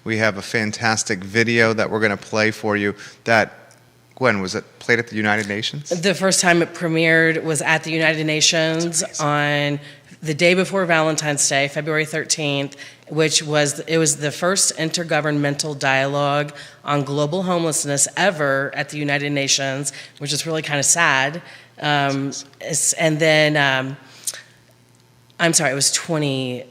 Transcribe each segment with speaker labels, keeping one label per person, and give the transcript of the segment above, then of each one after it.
Speaker 1: We have a fantastic video that we're going to play for you that, Gwen, was it played at the United Nations?
Speaker 2: The first time it premiered was at the United Nations on the day before Valentine's Day, February 13th, which was the first intergovernmental dialogue on global homelessness ever at the United Nations, which is really kind of sad. And then, I'm sorry, it was 2020.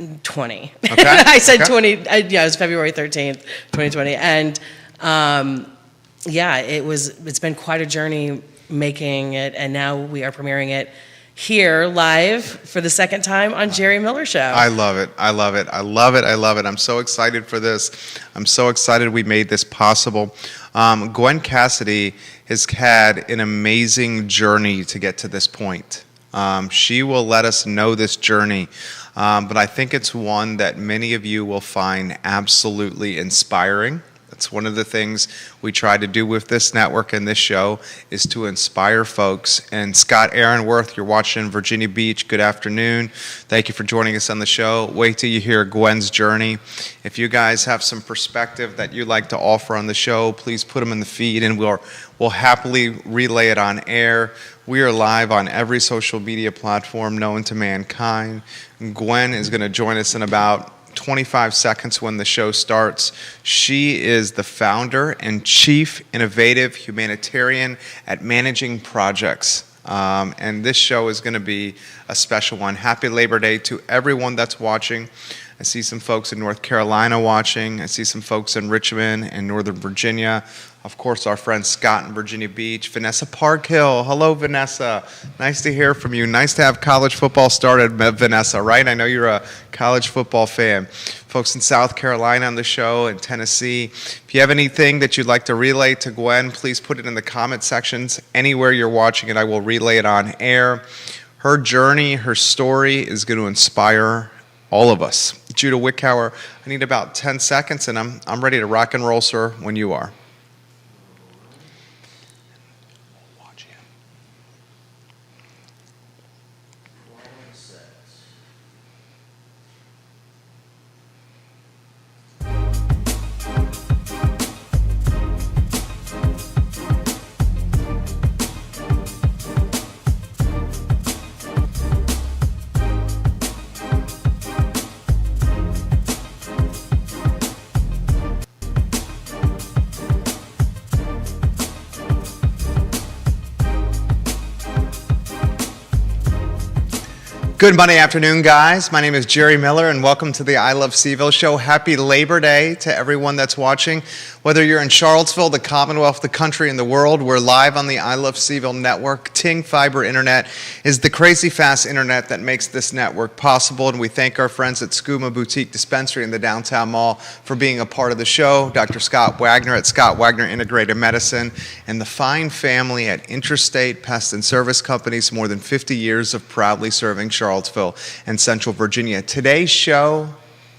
Speaker 1: Okay.
Speaker 2: I said 20, it was February 13th, 2020. And it's been quite a journey making it, and now we are premiering it here live for the second time on Jerry Miller Show.
Speaker 1: I love it. I love it. I love it. I love it. I'm so excited for this. I'm so excited we made this possible. Gwen Cassidy has had an amazing journey to get to this point. She will let us know this journey, but I think it's one that many of you will find absolutely inspiring. It's one of the things we try to do with this network and this show is to inspire folks. And Scott Aaronworth, you're watching in Virginia Beach. Good afternoon. Thank you for joining us on the show. Wait till you hear Gwen's journey. If you guys have some perspective that you'd like to offer on the show, please put them in the feed and we'll happily relay it on air. We are live on every social media platform known to mankind. Gwen is going to join us in about 25 seconds when the show starts. She is the founder and chief innovative humanitarian at Managing Projects. And this show is going to be a special one. Happy Labor Day to everyone that's watching. I see some folks in North Carolina watching. I see some folks in Richmond and Northern Virginia. Of course, our friend Scott in Virginia Beach. Vanessa Parkhill. Hello, Vanessa. Nice to hear from you. Nice to have college football started, Vanessa, right? I know you're a college football fan. Folks in South Carolina on the show and Tennessee. If you have anything that you'd like to relay to Gwen, please put it in the comment sections. Anywhere you're watching it, I will relay it on air. Her journey, her story is going to inspire all of us. Judah Wickower, I need about 10 seconds, and I'm ready to rock and roll, sir, when you are. Good Monday afternoon, guys. My name is Jerry Miller, and welcome to the I Love Seville show. Happy Labor Day to everyone that's watching. Whether you're in Charlottesville, the Commonwealth, the country, and the world, we're live on the I Love Seville network. Ting Fiber Internet is the crazy fast internet that makes this network possible, and we thank our friends at Skooma Boutique Dispensary in the downtown mall for being a part of the show. Dr. Scott Wagner at Scott Wagner Integrated Medicine, and the fine family at Interstate Pest and Service Companies, more than 50 years of proudly serving Charlottesville and Central Virginia. Today's show,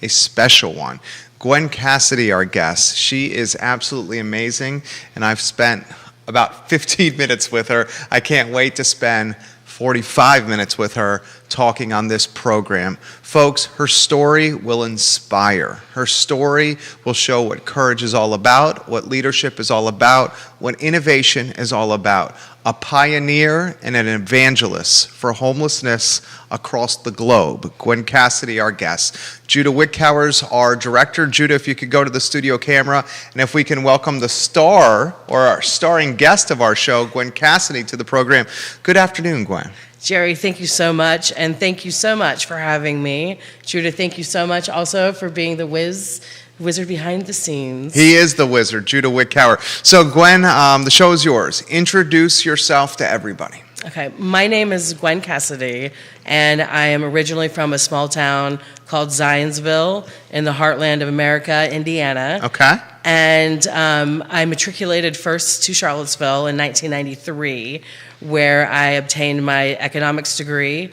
Speaker 1: a special one. Gwen Cassidy, our guest. She is absolutely amazing, and I've spent about 15 minutes with her. I can't wait to spend 45 minutes with her talking on this program. Folks, her story will inspire. Her story will show what courage is all about, what leadership is all about, what innovation is all about. A pioneer and an evangelist for homelessness across the globe. Gwen Cassidy, our guest. Judah Wickower's our director. Judah, if you could go to the studio camera, and if we can welcome the star, or our starring guest of our show, Gwen Cassidy, to the program. Good afternoon, Gwen.
Speaker 2: Jerry, thank you so much, and thank you so much for having me. Judah, thank you so much also for being the wizard behind the scenes.
Speaker 1: He is the wizard, Judah Wickower. So Gwen, the show is yours. Introduce yourself to everybody.
Speaker 2: Okay, my name is Gwen Cassidy, and I am originally from a small town called Zionsville in the heartland of America, Indiana.
Speaker 1: Okay.
Speaker 2: And I matriculated first to Charlottesville in 1993, where I obtained my economics degree.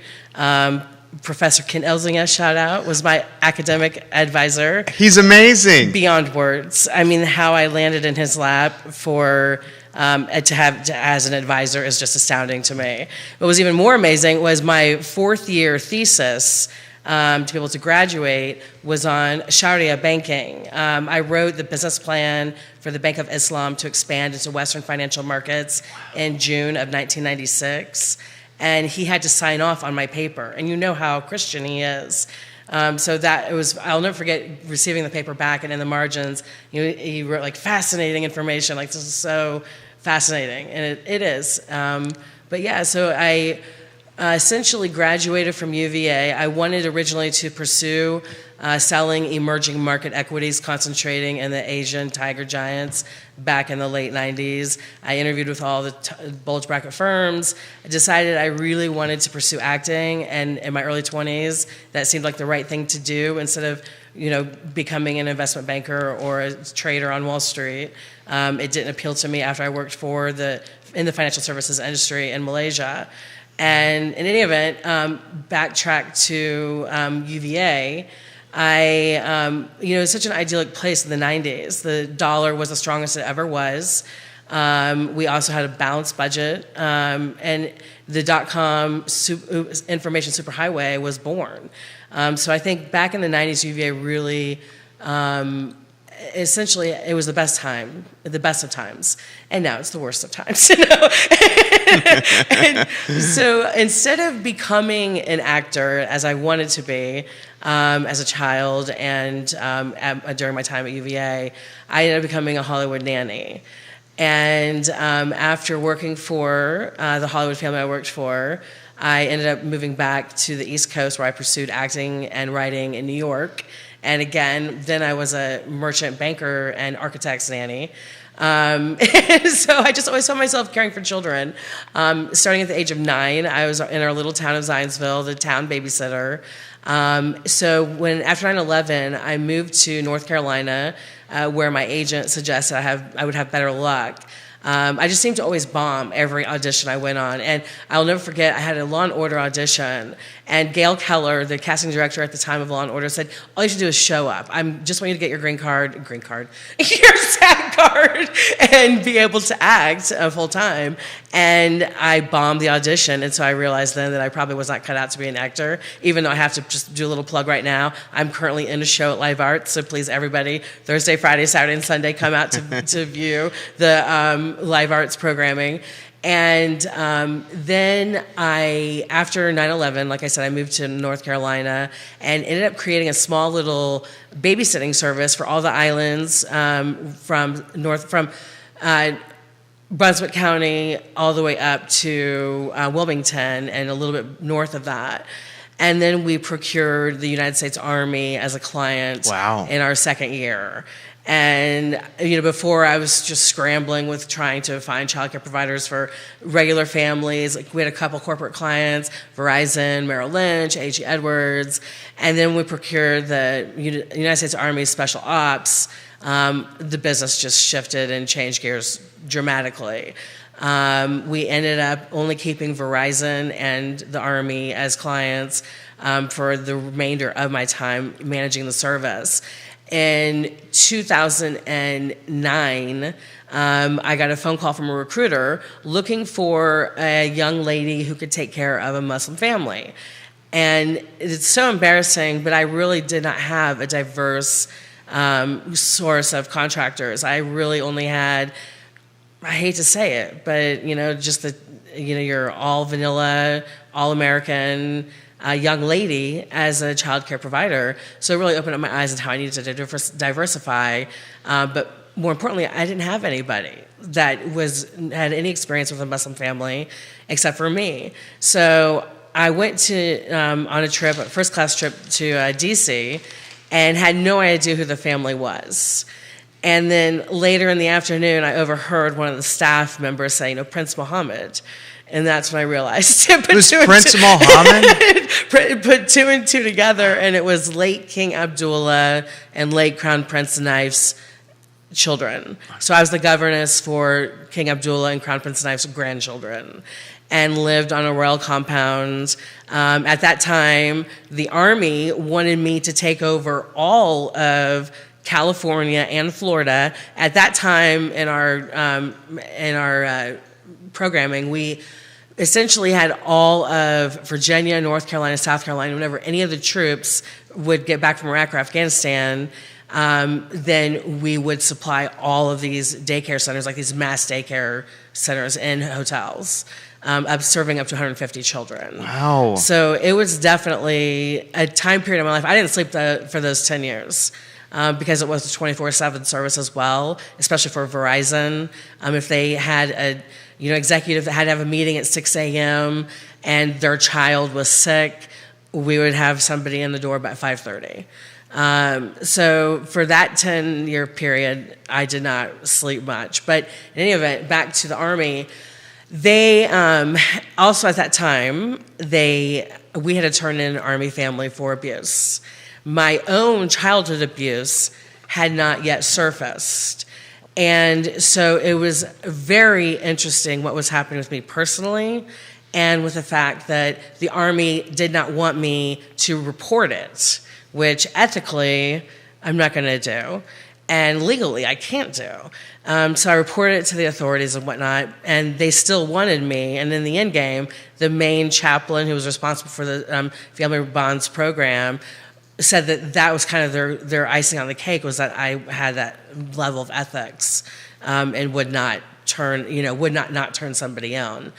Speaker 2: Professor Ken Elzinga, shout out, was my academic advisor.
Speaker 1: He's amazing.
Speaker 2: Beyond words. I mean, how I landed in his lap for as an advisor is just astounding to me. What was even more amazing was my fourth year thesis to be able to graduate was on Sharia banking. I wrote the business plan for the Bank of Islam to expand into Western financial markets in June of 1996. And he had to sign off on my paper. And you know how Christian he is. So that it was, I'll never forget receiving the paper back, and in the margins, he wrote like fascinating information, like this is so fascinating, and it is. But yeah, so I essentially graduated from UVA. I wanted originally to pursue selling emerging market equities, concentrating in the Asian tiger giants back in the late 90s. I interviewed with all the bulge bracket firms. I decided I really wanted to pursue acting, and in my early 20s, that seemed like the right thing to do instead of becoming an investment banker or a trader on Wall Street. It didn't appeal to me after I worked in the financial services industry in Malaysia. And in any event, backtrack to UVA. It's such an idyllic place in the 90s. The dollar was the strongest it ever was. We also had a balanced budget, and the .com information superhighway was born. So I think back in the 90s, UVA really, essentially, it was the best of times, and now it's the worst of times. And so instead of becoming an actor as I wanted to be as a child and during my time at UVA, I ended up becoming a Hollywood nanny. And after working for the Hollywood family I worked for, I ended up moving back to the East Coast, where I pursued acting and writing in New York. And again, then I was a merchant banker and architect's nanny. So I just always saw myself caring for children. Starting at the age of 9, I was in our little town of Zionsville, the town babysitter. So after 9/11, I moved to North Carolina, where my agent suggested I would have better luck. I just seemed to always bomb every audition I went on. And I'll never forget, I had a Law & Order audition, and Gail Keller, the casting director at the time of Law & Order, said, all you should do is show up. I just want you to get your green card, your SAG card, and be able to act full time. And I bombed the audition, and so I realized then that I probably was not cut out to be an actor, even though I have to just do a little plug right now. I'm currently in a show at Live Arts, so please, everybody, Thursday, Friday, Saturday, and Sunday, come out to view the Live Arts programming. And then after 9/11, like I said, I moved to North Carolina and ended up creating a small little babysitting service for all the islands from Brunswick County all the way up to Wilmington and a little bit north of that. And then we procured the United States Army as a client in our second year. And, before I was just scrambling with trying to find childcare providers for regular families. Like, we had a couple corporate clients, Verizon, Merrill Lynch, A.G. Edwards. And then we procured the United States Army Special Ops. The business just shifted and changed gears dramatically. We ended up only keeping Verizon and the Army as clients for the remainder of my time managing the service. In 2009, I got a phone call from a recruiter looking for a young lady who could take care of a Muslim family. And it's so embarrassing, but I really did not have a diverse source of contractors. I really only had, I hate to say it, but just your all vanilla, all American young lady as a child care provider. So it really opened up my eyes on how I needed to diversify. But more importantly, I didn't have anybody that had any experience with a Muslim family except for me. So I went on a first-class trip to DC, and had no idea who the family was. And then later in the afternoon, I overheard one of the staff members say, Prince Mohammed. And that's when I realized.
Speaker 1: Who's Prince Mohammed?
Speaker 2: Put two and two together, and it was late King Abdullah and late Crown Prince Knife's children. So I was the governess for King Abdullah and Crown Prince Knife's grandchildren, and lived on a royal compound. At that time, the Army wanted me to take over all of California and Florida. At that time in our programming, we essentially had all of Virginia, North Carolina, South Carolina. Whenever any of the troops would get back from Iraq or Afghanistan, then we would supply all of these daycare centers, like these mass daycare centers in hotels, serving up to 150 children.
Speaker 1: Wow.
Speaker 2: So it was definitely a time period in my life. I didn't sleep for those 10 years. Because it was a 24/7 service as well, especially for Verizon. If they had a executive that had to have a meeting at 6 a.m. and their child was sick, we would have somebody in the door by 5:30. So for that 10-year period, I did not sleep much. But in any event, back to the Army, they also at that time, we had to turn in an Army family for abuse. My own childhood abuse had not yet surfaced. And so it was very interesting what was happening with me personally, and with the fact that the Army did not want me to report it, which ethically I'm not going to do, and legally I can't do. So I reported it to the authorities and whatnot, and they still wanted me. And in the end game, the main chaplain who was responsible for the Family Bonds program said that was kind of their icing on the cake, was that I had that level of ethics, and would not turn somebody in.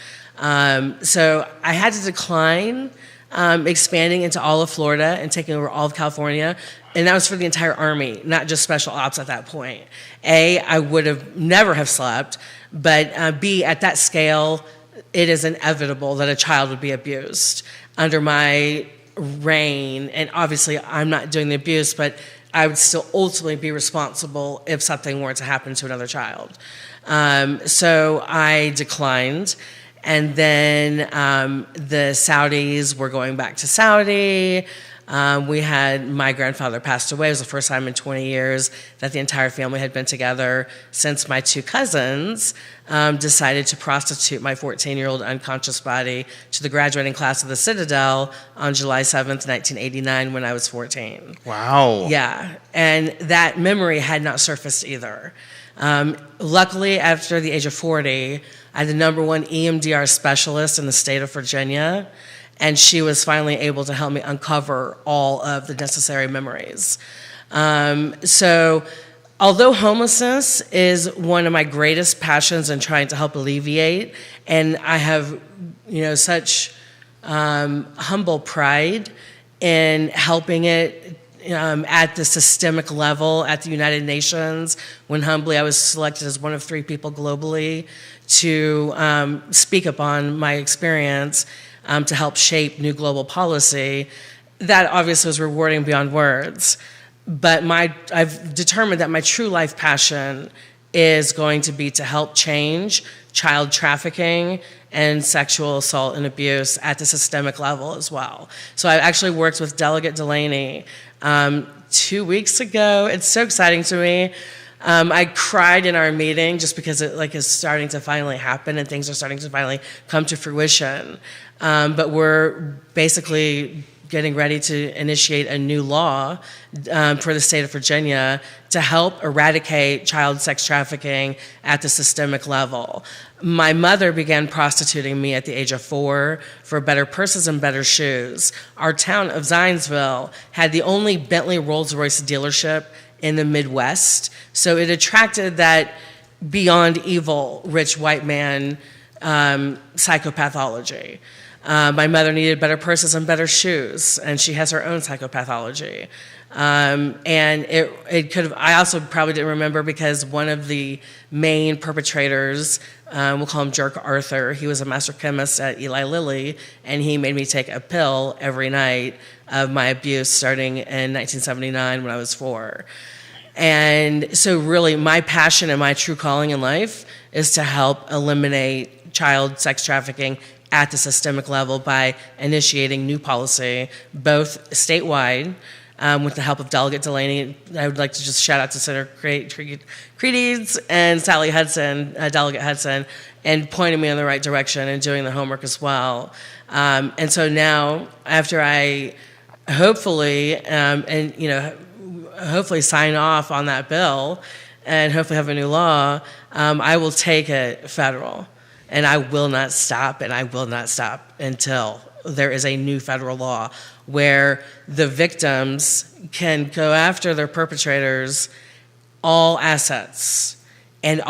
Speaker 2: So I had to decline expanding into all of Florida and taking over all of California, and that was for the entire Army, not just special ops at that point. A, I would have never have slept, but B, at that scale, it is inevitable that a child would be abused under my reign, and obviously I'm not doing the abuse, but I would still ultimately be responsible if something were to happen to another child. So I declined, and then the Saudis were going back to Saudi. We had my grandfather passed away. It was the first time in 20 years that the entire family had been together since my two cousins decided to prostitute my 14-year-old unconscious body to the graduating class of the Citadel on July 7th, 1989, when I was 14.
Speaker 1: Wow.
Speaker 2: Yeah, and that memory had not surfaced either. Luckily, after the age of 40, I had the #1 EMDR specialist in the state of Virginia, and she was finally able to help me uncover all of the necessary memories. So although homelessness is one of my greatest passions in trying to help alleviate, and I have such humble pride in helping it at the systemic level at the United Nations, when humbly I was selected as one of 3 people globally to speak upon my experience to help shape new global policy. That obviously was rewarding beyond words. But I've determined that my true life passion is going to be to help change child trafficking and sexual assault and abuse at the systemic level as well. So I actually worked with Delegate Delaney 2 weeks ago. It's so exciting to me. I cried in our meeting just because it is starting to finally happen and things are starting to finally come to fruition. But we're basically getting ready to initiate a new law for the state of Virginia to help eradicate child sex trafficking at the systemic level. My mother began prostituting me at the age of 4 for better purses and better shoes. Our town of Zionsville had the only Bentley Rolls-Royce dealership in the Midwest, so it attracted that beyond evil rich white man psychopathology. My mother needed better purses and better shoes, and she has her own psychopathology. And it could have, I also probably didn't remember because one of the main perpetrators, we'll call him Jerk Arthur, he was a master chemist at Eli Lilly, and he made me take a pill every night of my abuse starting in 1979 when I was 4. And so really my passion and my true calling in life is to help eliminate child sex trafficking at the systemic level by initiating new policy, both statewide, with the help of Delegate Delaney. I would like to just shout out to Senator Creedy and Sally Hudson, Delegate Hudson, and pointing me in the right direction and doing the homework as well. And so now, after I hopefully, hopefully sign off on that bill and hopefully have a new law, I will take it federal. And I will not stop, and I will not stop until there is a new federal law where the victims can go after their perpetrators all assets in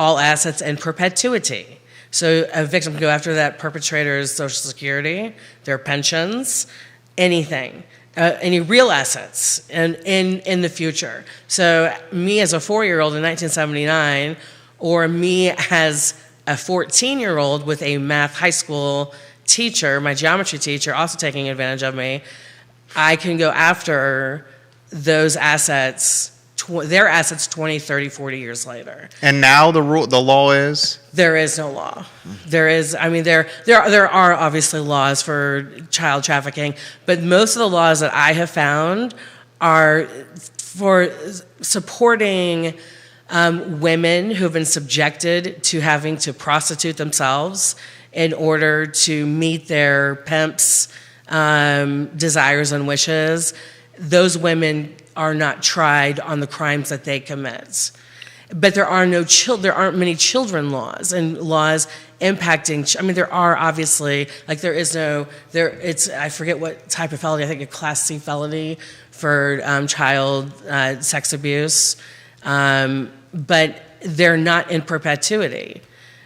Speaker 2: perpetuity. So a victim can go after that perpetrator's Social Security, their pensions, anything, any real assets in the future. So me as a 4-year-old in 1979, or me as a 14-year-old with a math high school teacher, my geometry teacher, also taking advantage of me, I can go after those assets, their assets 20, 30, 40 years later.
Speaker 1: And now the law is?
Speaker 2: There is no law. There are obviously laws for child trafficking, but most of the laws that I have found are for supporting women who have been subjected to having to prostitute themselves in order to meet their pimps' desires and wishes. Those women are not tried on the crimes that they commit. But there aren't many children laws and laws impacting. There are obviously, like I forget what type of felony. I think a Class C felony for child sex abuse, but they're not in perpetuity.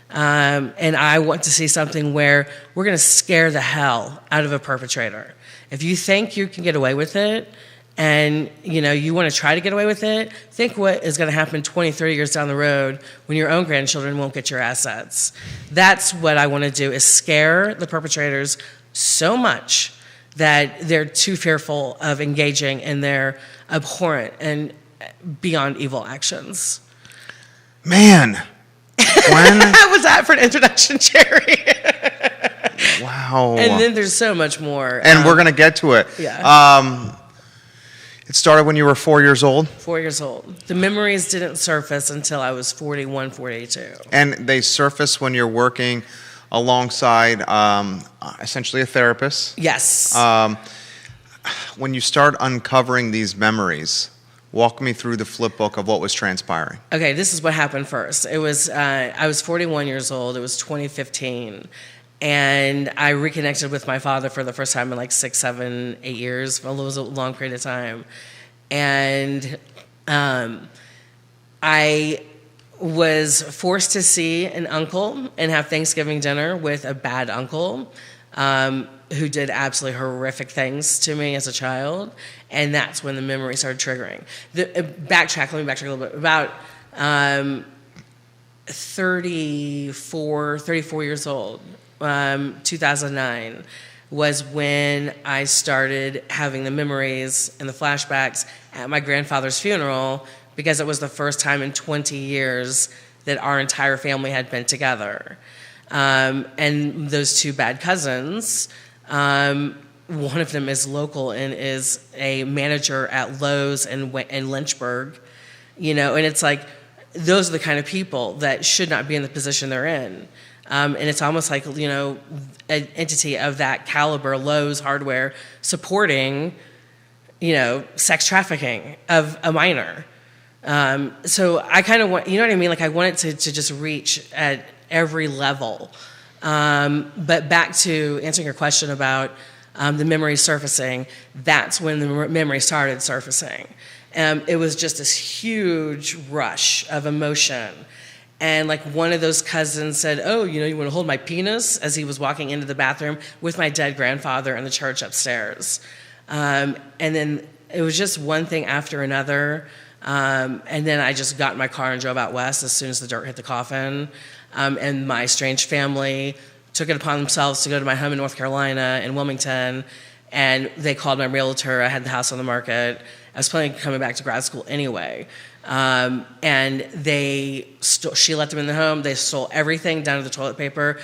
Speaker 2: And I want to see something where we're going to scare the hell out of a perpetrator. If you think you can get away with it, and you want to try to get away with it, think what is going to happen 20, 30 years down the road when your own grandchildren won't get your assets. That's what I want to do, is scare the perpetrators so much that they're too fearful of engaging in their abhorrent and beyond evil actions.
Speaker 1: Man, Gwen.
Speaker 2: How was that for an introduction, Jerry?
Speaker 1: Wow.
Speaker 2: And then there's so much more.
Speaker 1: And we're going to get to it.
Speaker 2: Yeah.
Speaker 1: It started when you were 4 years old?
Speaker 2: 4 years old. The memories didn't surface until I was 41, 42.
Speaker 1: And they surface when you're working alongside essentially a therapist?
Speaker 2: Yes.
Speaker 1: When you start uncovering these memories, walk me through the flip book of what was transpiring.
Speaker 2: Okay, this is what happened first. It was, I was 41 years old. It was 2015. And I reconnected with my father for the first time in like 6, 7, 8 years. It was a long period of time. And I was forced to see an uncle and have Thanksgiving dinner with a bad uncle who did absolutely horrific things to me as a child. And that's when the memory started triggering. Let me backtrack a little bit. About 34 years old. 2009 was when I started having the memories and the flashbacks at my grandfather's funeral, because it was the first time in 20 years that our entire family had been together. And those two bad cousins, one of them is local and is a manager at Lowe's in Lynchburg, and it's like, those are the kind of people that should not be in the position they're in. And it's almost like, an entity of that caliber, Lowe's Hardware, supporting, sex trafficking of a minor. So I kind of want, you know what I mean? Like, I want it to just reach at every level. But back to answering your question about the memory surfacing, that's when the memory started surfacing. It was just this huge rush of emotion. And like one of those cousins said, "Oh, you want to hold my penis?" as he was walking into the bathroom with my dead grandfather in the church upstairs. And then it was just one thing after another. And then I just got in my car and drove out west as soon as the dirt hit the coffin. And my estranged family took it upon themselves to go to my home in North Carolina in Wilmington. And they called my realtor. I had the house on the market. I was planning on coming back to grad school anyway. And she let them in the home. They stole everything down to the toilet paper.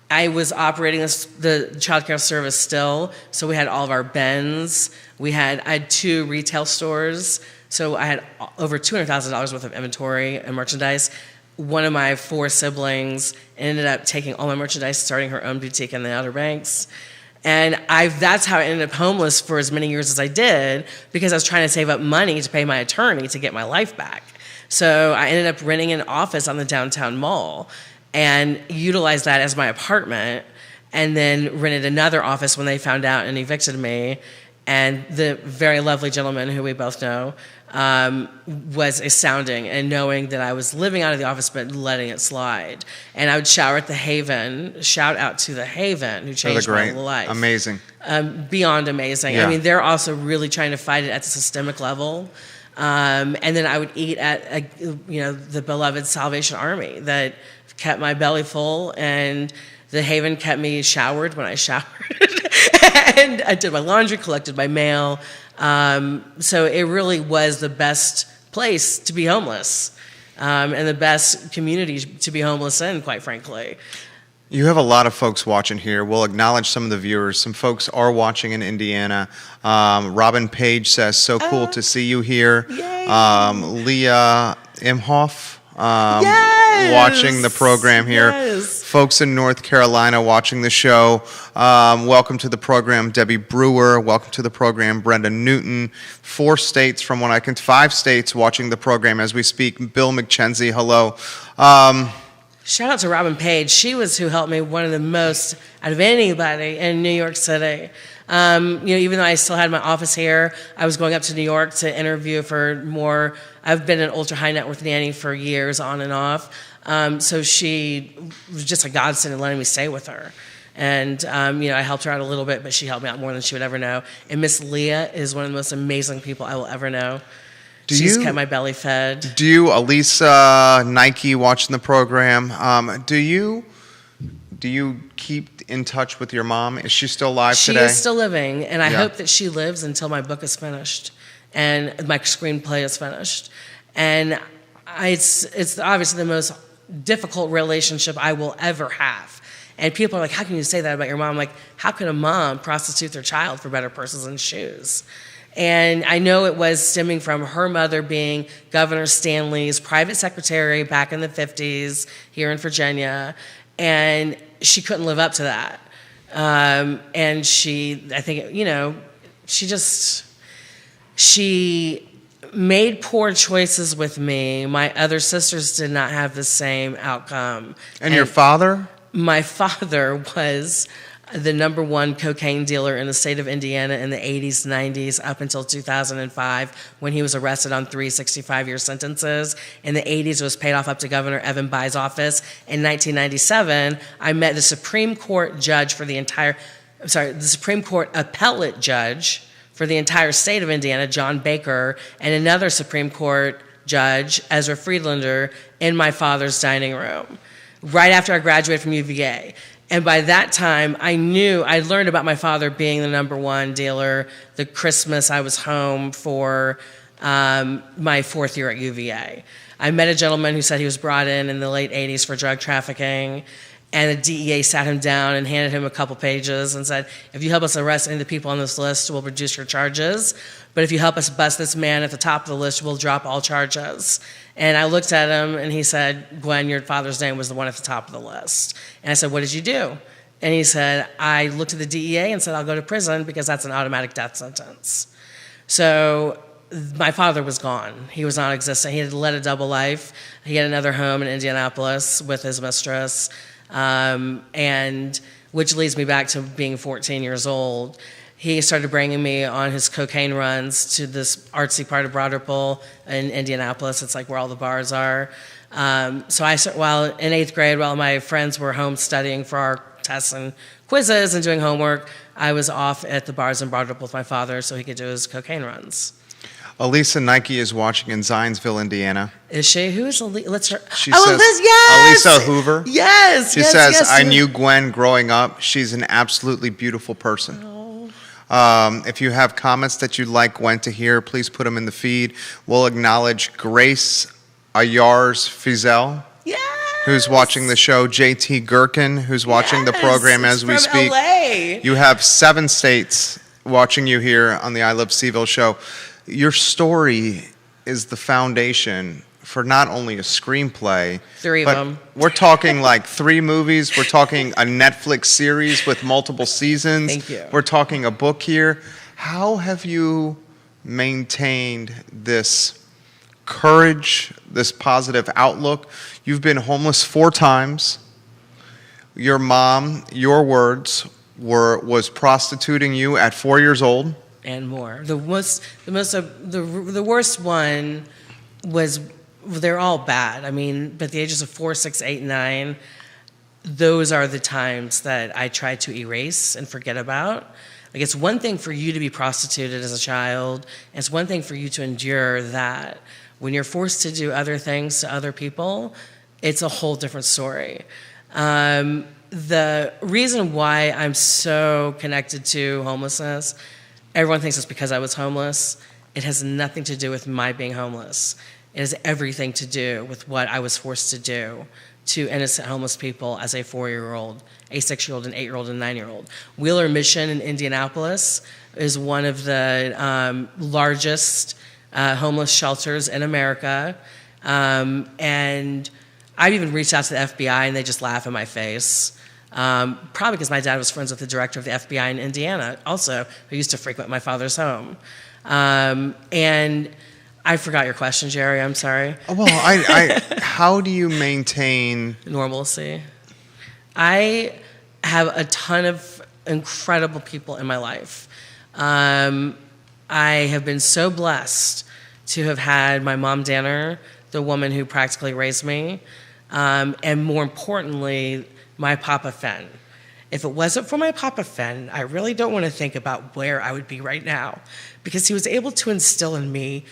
Speaker 2: I was operating the child care service still, so we had all of our bins. I had 2 retail stores, so I had over $200,000 worth of inventory and merchandise. One of my 4 siblings ended up taking all my merchandise, starting her own boutique in the Outer Banks. And that's how I ended up homeless for as many years as I did, because I was trying to save up money to pay my attorney to get my life back. So I ended up renting an office on the downtown mall. and utilized that as my apartment, and then rented another office when they found out and evicted me. And the very lovely gentleman who we both know was astounding, and knowing that I was living out of the office but letting it slide. And I would shower at the Haven. Shout out to the Haven, who changed my life.
Speaker 1: Amazing.
Speaker 2: Beyond amazing.
Speaker 1: Yeah.
Speaker 2: I mean, they're also really trying to fight it at the systemic level. And then I would eat at the beloved Salvation Army that kept my belly full, and the Haven kept me showered when I showered. And I did my laundry, collected my mail. So it really was the best place to be homeless, and the best community to be homeless in, quite frankly.
Speaker 1: You have a lot of folks watching here. We'll acknowledge some of the viewers. Some folks are watching in Indiana. Robin Page says, so cool to see you here.
Speaker 2: Yay.
Speaker 1: Leah Imhoff.
Speaker 2: Yes.
Speaker 1: Watching the program here.
Speaker 2: Yes.
Speaker 1: Folks in North Carolina watching the show. Welcome to the program, Debbie Brewer. Welcome to the program, Brenda Newton. 5 states watching the program as we speak. Bill McKenzie, hello.
Speaker 2: Shout out to Robin Page. She was who helped me one of the most out of anybody in New York City. Even though I still had my office here, I was going up to New York to interview for more. I've been an ultra high net worth nanny for years, on and off. So she was just a godsend in letting me stay with her. And, I helped her out a little bit, but she helped me out more than she would ever know. And Miss Leah is one of the most amazing people I will ever know. She's kept my belly fed.
Speaker 1: Do you, Elisa Nike, watching the program, do you keep in touch with your mom? Is she still alive today?
Speaker 2: She is still living, and I hope that she lives until my book is finished and my screenplay is finished. And it's obviously the most difficult relationship I will ever have. And people are like, how can you say that about your mom? I'm like, how can a mom prostitute their child for better purses and shoes? And I know it was stemming from her mother being Governor Stanley's private secretary back in the 50s here in Virginia, and she couldn't live up to that. And she made poor choices with me. My other sisters did not have the same outcome.
Speaker 1: And your father?
Speaker 2: My father was the #1 cocaine dealer in the state of Indiana in the 80s, 90s, up until 2005, when he was arrested on 3 65-year sentences. In the 80s, it was paid off up to Governor Evan Bayh's office. In 1997, I met the Supreme Court judge the Supreme Court appellate judge for the entire state of Indiana, John Baker, and another Supreme Court judge, Ezra Friedlander, in my father's dining room, right after I graduated from UVA. And by that time, I learned about my father being the #1 dealer the Christmas I was home for my 4th year at UVA. I met a gentleman who said he was brought in the late 80s for drug trafficking, and the DEA sat him down and handed him a couple pages and said, if you help us arrest any of the people on this list, we'll reduce your charges. But if you help us bust this man at the top of the list, we'll drop all charges. And I looked at him, and he said, Gwen, your father's name was the one at the top of the list. And I said, what did you do? And he said, I looked at the DEA and said, I'll go to prison because that's an automatic death sentence. So my father was gone. He was non-existent. He had led a double life. He had another home in Indianapolis with his mistress, and which leads me back to being 14 years old. He started bringing me on his cocaine runs to this artsy part of Broad Ripple in Indianapolis. It's like where all the bars are. So in 8th grade, while my friends were home studying for our tests and quizzes and doing homework, I was off at the bars in Broad Ripple with my father so he could do his cocaine runs.
Speaker 1: Elisa Nike is watching in Zionsville, Indiana.
Speaker 2: Is she? Who is Elisa?
Speaker 1: She says,
Speaker 2: yes!
Speaker 1: Elisa Hoover.
Speaker 2: Yes,
Speaker 1: She says, I knew Gwen growing up. She's an absolutely beautiful person. If you have comments that you'd like Gwen to hear, please put them in the feed. We'll acknowledge Grace Ayars Fizel, who's watching the show. JT Gherkin, who's watching the program as we speak.
Speaker 2: LA.
Speaker 1: You have 7 states watching you here on the I Love Seville show. Your story is the foundation for not only a screenplay,
Speaker 2: 3 of them.
Speaker 1: We're talking like 3 movies. We're talking a Netflix series with multiple seasons.
Speaker 2: Thank you.
Speaker 1: We're talking a book here. How have you maintained this courage, this positive outlook? You've been homeless 4 times. your mom, your words, was prostituting you at 4 years old.
Speaker 2: And more. The worst one was, they're all bad. I mean, but the ages of 4, 6, 8, 9, those are the times that I try to erase and forget about. Like, it's one thing for you to be prostituted as a child, and it's one thing for you to endure that. When you're forced to do other things to other people, it's a whole different story. The reason why I'm so connected to homelessness, everyone thinks it's because I was homeless. It has nothing to do with my being homeless. It has everything to do with what I was forced to do to innocent homeless people as a 4-year-old, a 6-year-old, an 8-year-old, and a 9-year-old. Wheeler Mission in Indianapolis is one of the largest homeless shelters in America. And I've even reached out to the FBI, and they just laugh in my face. Probably because my dad was friends with the director of the FBI in Indiana, also, who used to frequent my father's home. And I forgot your question, Jerry. I'm sorry.
Speaker 1: Well, how do you maintain
Speaker 2: normalcy? I have a ton of incredible people in my life. I have been so blessed to have had my mom, Danner, the woman who practically raised me, and more importantly, my Papa Fenn. If it wasn't for my Papa Fenn, I really don't want to think about where I would be right now, because he was able to instill in me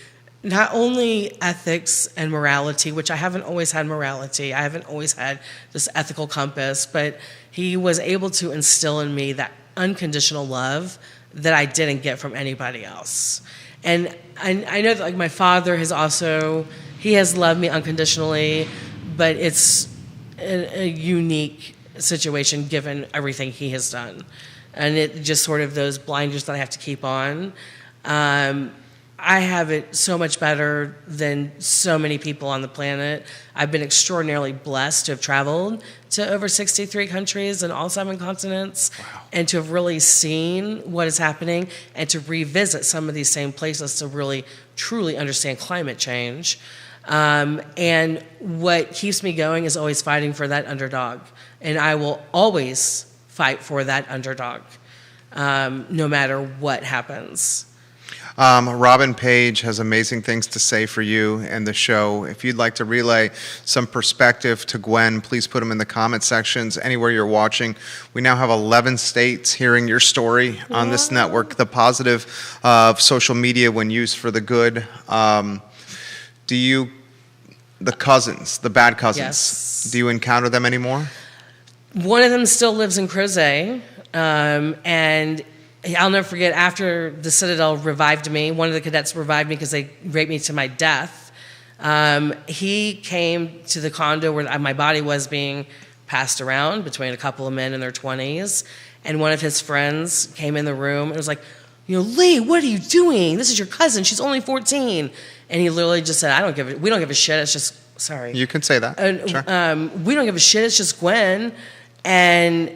Speaker 2: not only ethics and morality, which I haven't always had morality, I haven't always had this ethical compass, but he was able to instill in me that unconditional love that I didn't get from anybody else. And I know that, like, my father has also, he has loved me unconditionally, but it's a unique situation given everything he has done. And it just sort of those blinders that I have to keep on. I have it so much better than so many people on the planet. I've been extraordinarily blessed to have traveled to over 63 countries and all 7 continents.
Speaker 1: Wow. And
Speaker 2: to have really seen what is happening and to revisit some of these same places to really, truly understand climate change. And what keeps me going is always fighting for that underdog. And I will always fight for that underdog, no matter what happens.
Speaker 1: Robin Page has amazing things to say for you and the show. If you'd like to relay some perspective to Gwen, please put them in the comment sections anywhere you're watching. We now have 11 states hearing your story on this network, the positive of social media when used for the good. The cousins, the bad cousins,
Speaker 2: Yes.
Speaker 1: Do you encounter them anymore?
Speaker 2: One of them still lives in Crozet, and I'll never forget, after the Citadel revived me, one of the cadets revived me because they raped me to my death. He came to the condo where my body was being passed around between a couple of men in their 20s, and one of his friends came in the room and was like, Lee, what are you doing? This is your cousin. She's only 14. And he literally just said, we don't give a shit. It's just, sorry.
Speaker 1: You can say that. Sure.
Speaker 2: We don't give a shit. It's just Gwen. And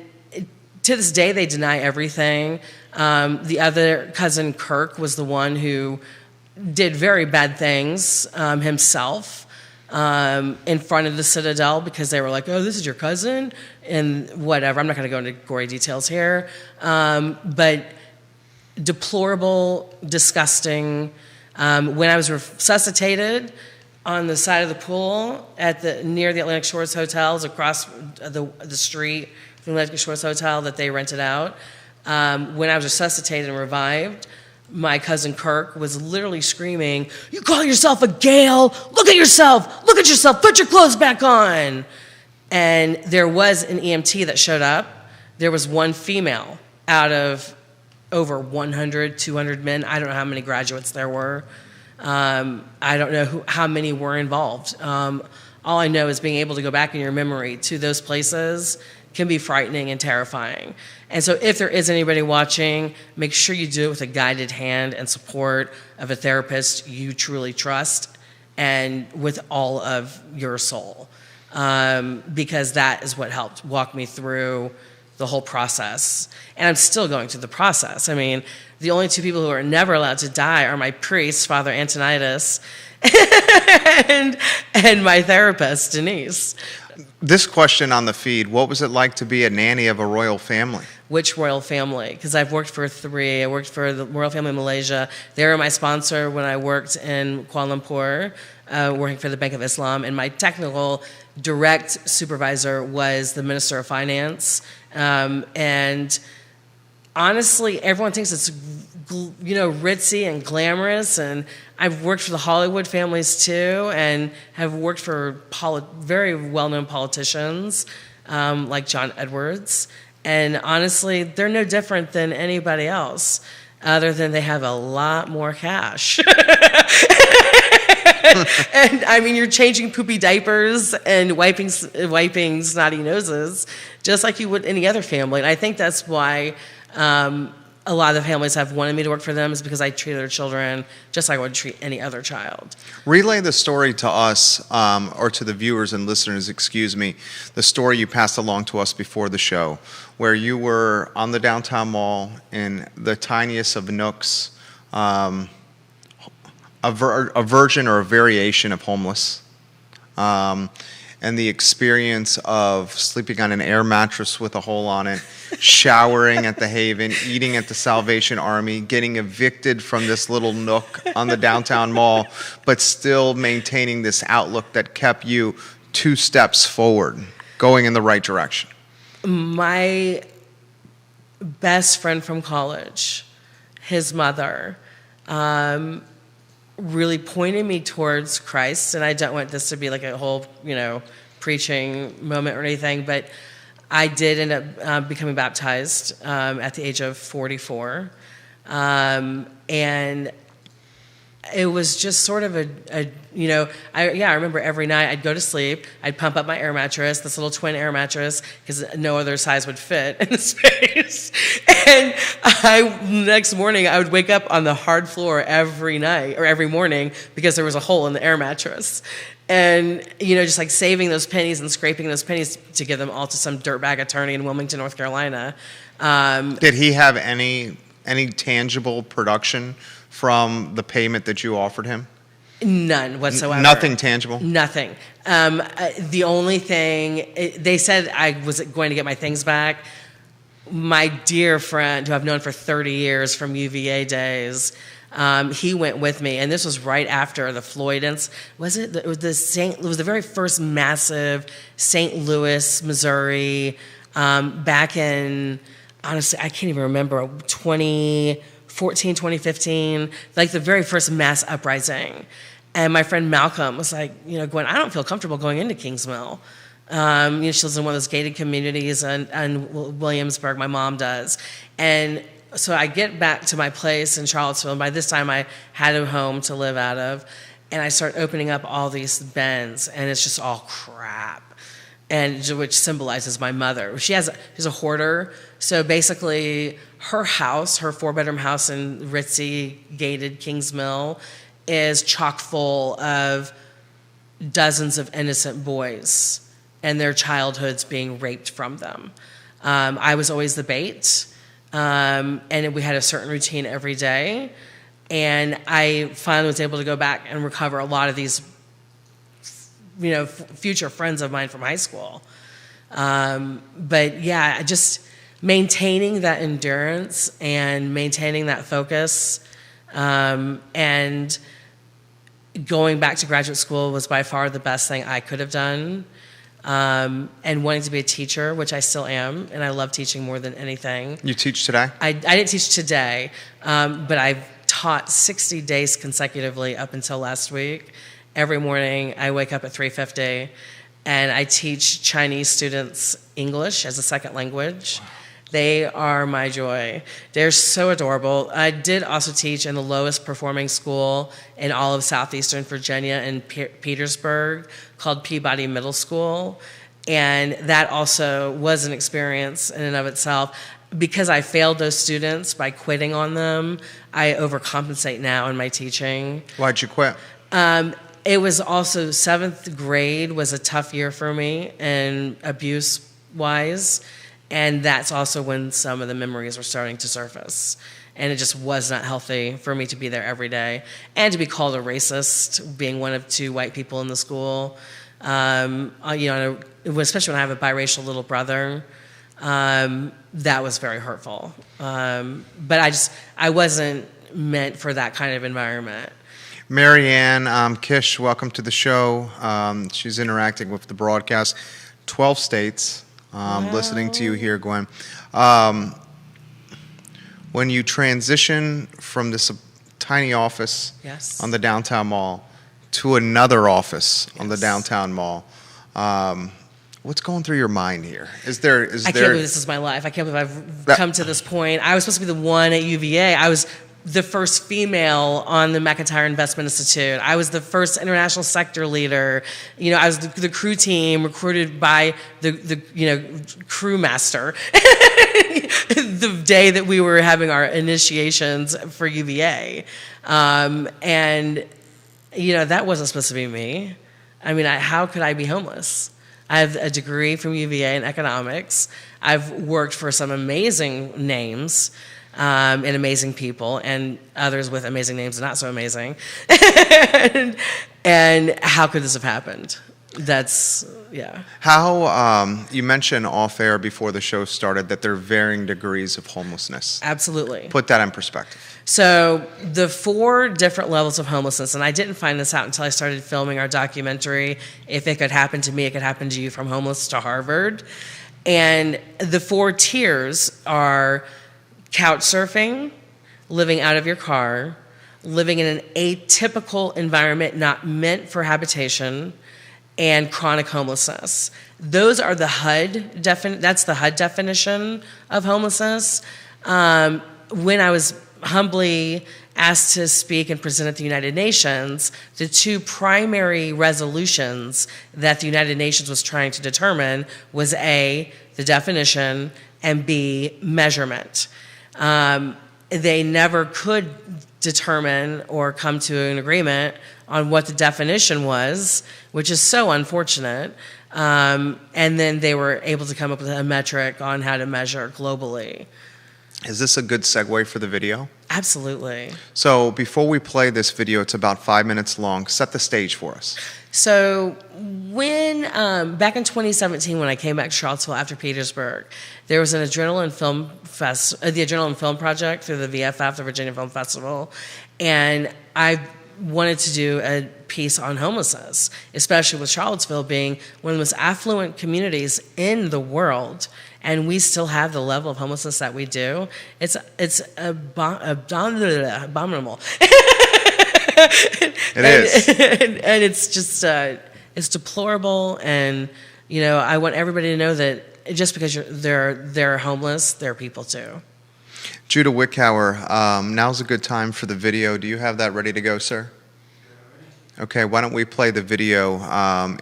Speaker 2: to this day, they deny everything. The other cousin, Kirk, was the one who did very bad things himself in front of the Citadel because they were like, oh, this is your cousin? And whatever. I'm not going to go into gory details here. But deplorable, disgusting. When I was resuscitated on the side of the pool near the Atlantic Shores hotels across the street from the Atlantic Shores Hotel that they rented out, when I was resuscitated and revived, my cousin Kirk was literally screaming, you call yourself a Gale? Look at yourself! Look at yourself! Put your clothes back on! And there was an EMT that showed up. There was one female out of over 100, 200 men. I don't know how many graduates there were. I don't know how many were involved. All I know is being able to go back in your memory to those places can be frightening and terrifying. And so if there is anybody watching, make sure you do it with a guided hand and support of a therapist you truly trust and with all of your soul. Because that is what helped walk me through the whole process. And I'm still going through the process. I mean, the only 2 people who are never allowed to die are my priest, Father Antonitis, and my therapist, Denise.
Speaker 1: This question on the feed, what was it like to be a nanny of a royal family?
Speaker 2: Which royal family? Because I've worked for three. I worked for the royal family in Malaysia. They were my sponsor when I worked in Kuala Lumpur, working for the Bank of Islam. And my technical direct supervisor was the Minister of Finance. And honestly, everyone thinks it's, ritzy and glamorous. And I've worked for the Hollywood families too, and have worked for very well-known politicians like John Edwards. And honestly, they're no different than anybody else, other than they have a lot more cash. And I mean, you're changing poopy diapers and wiping snotty noses, just like you would any other family. And I think that's why a lot of the families have wanted me to work for them, is because I treat their children just like I would treat any other child.
Speaker 1: Relay the story to us, or to the viewers and listeners, the story you passed along to us before the show, where you were on the downtown mall in the tiniest of nooks, a version or a variation of homeless, and the experience of sleeping on an air mattress with a hole on it, showering at the Haven, eating at the Salvation Army, getting evicted from this little nook on the downtown mall, but still maintaining this outlook that kept you 2 steps forward, going in the right direction.
Speaker 2: My best friend from college, his mother, really pointed me towards Christ, and I don't want this to be like a whole, preaching moment or anything, but I did end up becoming baptized at the age of 44, and it was just sort of I remember every night I'd go to sleep, I'd pump up my air mattress, this little twin air mattress, because no other size would fit in the space. And next morning I would wake up on the hard floor every night or every morning because there was a hole in the air mattress. And, just like saving those pennies and scraping those pennies to give them all to some dirtbag attorney in Wilmington, North Carolina.
Speaker 1: Did he have any tangible production from the payment that you offered him?
Speaker 2: None whatsoever.
Speaker 1: Nothing tangible?
Speaker 2: Nothing. The only thing, they said I was going to get my things back. My dear friend, who I've known for 30 years from UVA days, he went with me, and this was right after the Floyd incident. It was the very first massive St. Louis, Missouri, back in, honestly, I can't even remember, 2014, 2015, like the very first mass uprising. And my friend Malcolm was like, Gwen, I don't feel comfortable going into Kingsmill. She lives in one of those gated communities in Williamsburg. My mom does. And so I get back to my place in Charlottesville, and by this time I had a home to live out of, and I start opening up all these bins, and it's just all crap, and which symbolizes my mother. She's a hoarder, so basically her house, her 4-bedroom house in ritzy gated Kingsmill, is chock full of dozens of innocent boys and their childhoods being raped from them. I was always the bait. And we had a certain routine every day, and I finally was able to go back and recover a lot of these, future friends of mine from high school. But yeah, just maintaining that endurance and maintaining that focus, and going back to graduate school was by far the best thing I could have done. And wanting to be a teacher, which I still am, and I love teaching more than anything.
Speaker 1: You teach today?
Speaker 2: I didn't teach today, but I've taught 60 days consecutively up until last week. Every morning I wake up at 3:50, and I teach Chinese students English as a second language. Wow. They are my joy. They're so adorable. I did also teach in the lowest performing school in all of southeastern Virginia in Petersburg called Peabody Middle School. And that also was an experience in and of itself. Because I failed those students by quitting on them, I overcompensate now in my teaching.
Speaker 1: Why'd you quit?
Speaker 2: It was also 7th grade was a tough year for me, and abuse-wise. And that's also when some of the memories were starting to surface. And it just was not healthy for me to be there every day. And to be called a racist, being one of 2 white people in the school. Especially when I have a biracial little brother. That was very hurtful. But I wasn't meant for that kind of environment.
Speaker 1: Marianne, Kish, welcome to the show. She's interacting with the broadcast. 12 states listening to you here, Gwen. When you transition from this tiny office
Speaker 2: Yes.
Speaker 1: on the downtown mall to another office on the
Speaker 2: Yes.
Speaker 1: downtown mall, what's going through your mind here?
Speaker 2: I can't believe this is my life. I can't believe I've come to this point. I was supposed to be the one at UVA. I was the first female on the McIntyre Investment Institute. I was the first international sector leader. I was the crew team recruited by the crew master the day that we were having our initiations for UVA. That wasn't supposed to be me. I mean, how could I be homeless? I have a degree from UVA in economics. I've worked for some amazing names and amazing people, and others with amazing names and not so amazing. and how could this have happened?
Speaker 1: How, you mentioned off air before the show started that there are varying degrees of homelessness.
Speaker 2: Absolutely.
Speaker 1: Put that in perspective.
Speaker 2: So the 4 different levels of homelessness, and I didn't find this out until I started filming our documentary, If It Could Happen to Me, It Could Happen to You, From Homeless to Harvard. And the 4 tiers are couch surfing, living out of your car, living in an atypical environment not meant for habitation, and chronic homelessness. Those are the that's the HUD definition of homelessness. When I was humbly asked to speak and present at the United Nations, the 2 primary resolutions that the United Nations was trying to determine was A, the definition, and B, measurement. They never could determine or come to an agreement on what the definition was, which is so unfortunate. And then they were able to come up with a metric on how to measure globally.
Speaker 1: Is this a good segue for the video?
Speaker 2: Absolutely.
Speaker 1: So before we play this video, it's about 5 minutes long. Set the stage for us.
Speaker 2: So when, back in 2017, when I came back to Charlottesville after Petersburg, there was an the Adrenaline Film Project through the VFF, the Virginia Film Festival, and I wanted to do a piece on homelessness, especially with Charlottesville being one of the most affluent communities in the world, and we still have the level of homelessness that we do. It's abominable.
Speaker 1: It is.
Speaker 2: And it's just, it's deplorable, and, I want everybody to know that just because they're homeless, they're people too.
Speaker 1: Judah Wickower, now's a good time for the video. Do you have that ready to go, sir? Okay, why don't we play the video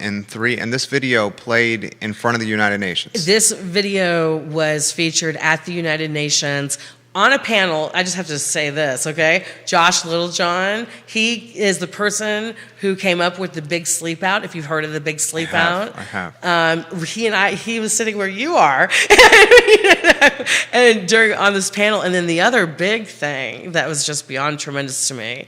Speaker 1: in 3, and this video played in front of the United Nations.
Speaker 2: This video was featured at the United Nations on a panel. I just have to say this, okay? Josh Littlejohn, he is the person who came up with the Big Sleep Out, if you've heard of the Big Sleep Out.
Speaker 1: I have.
Speaker 2: He was sitting where you are and on this panel. And then the other big thing that was just beyond tremendous to me,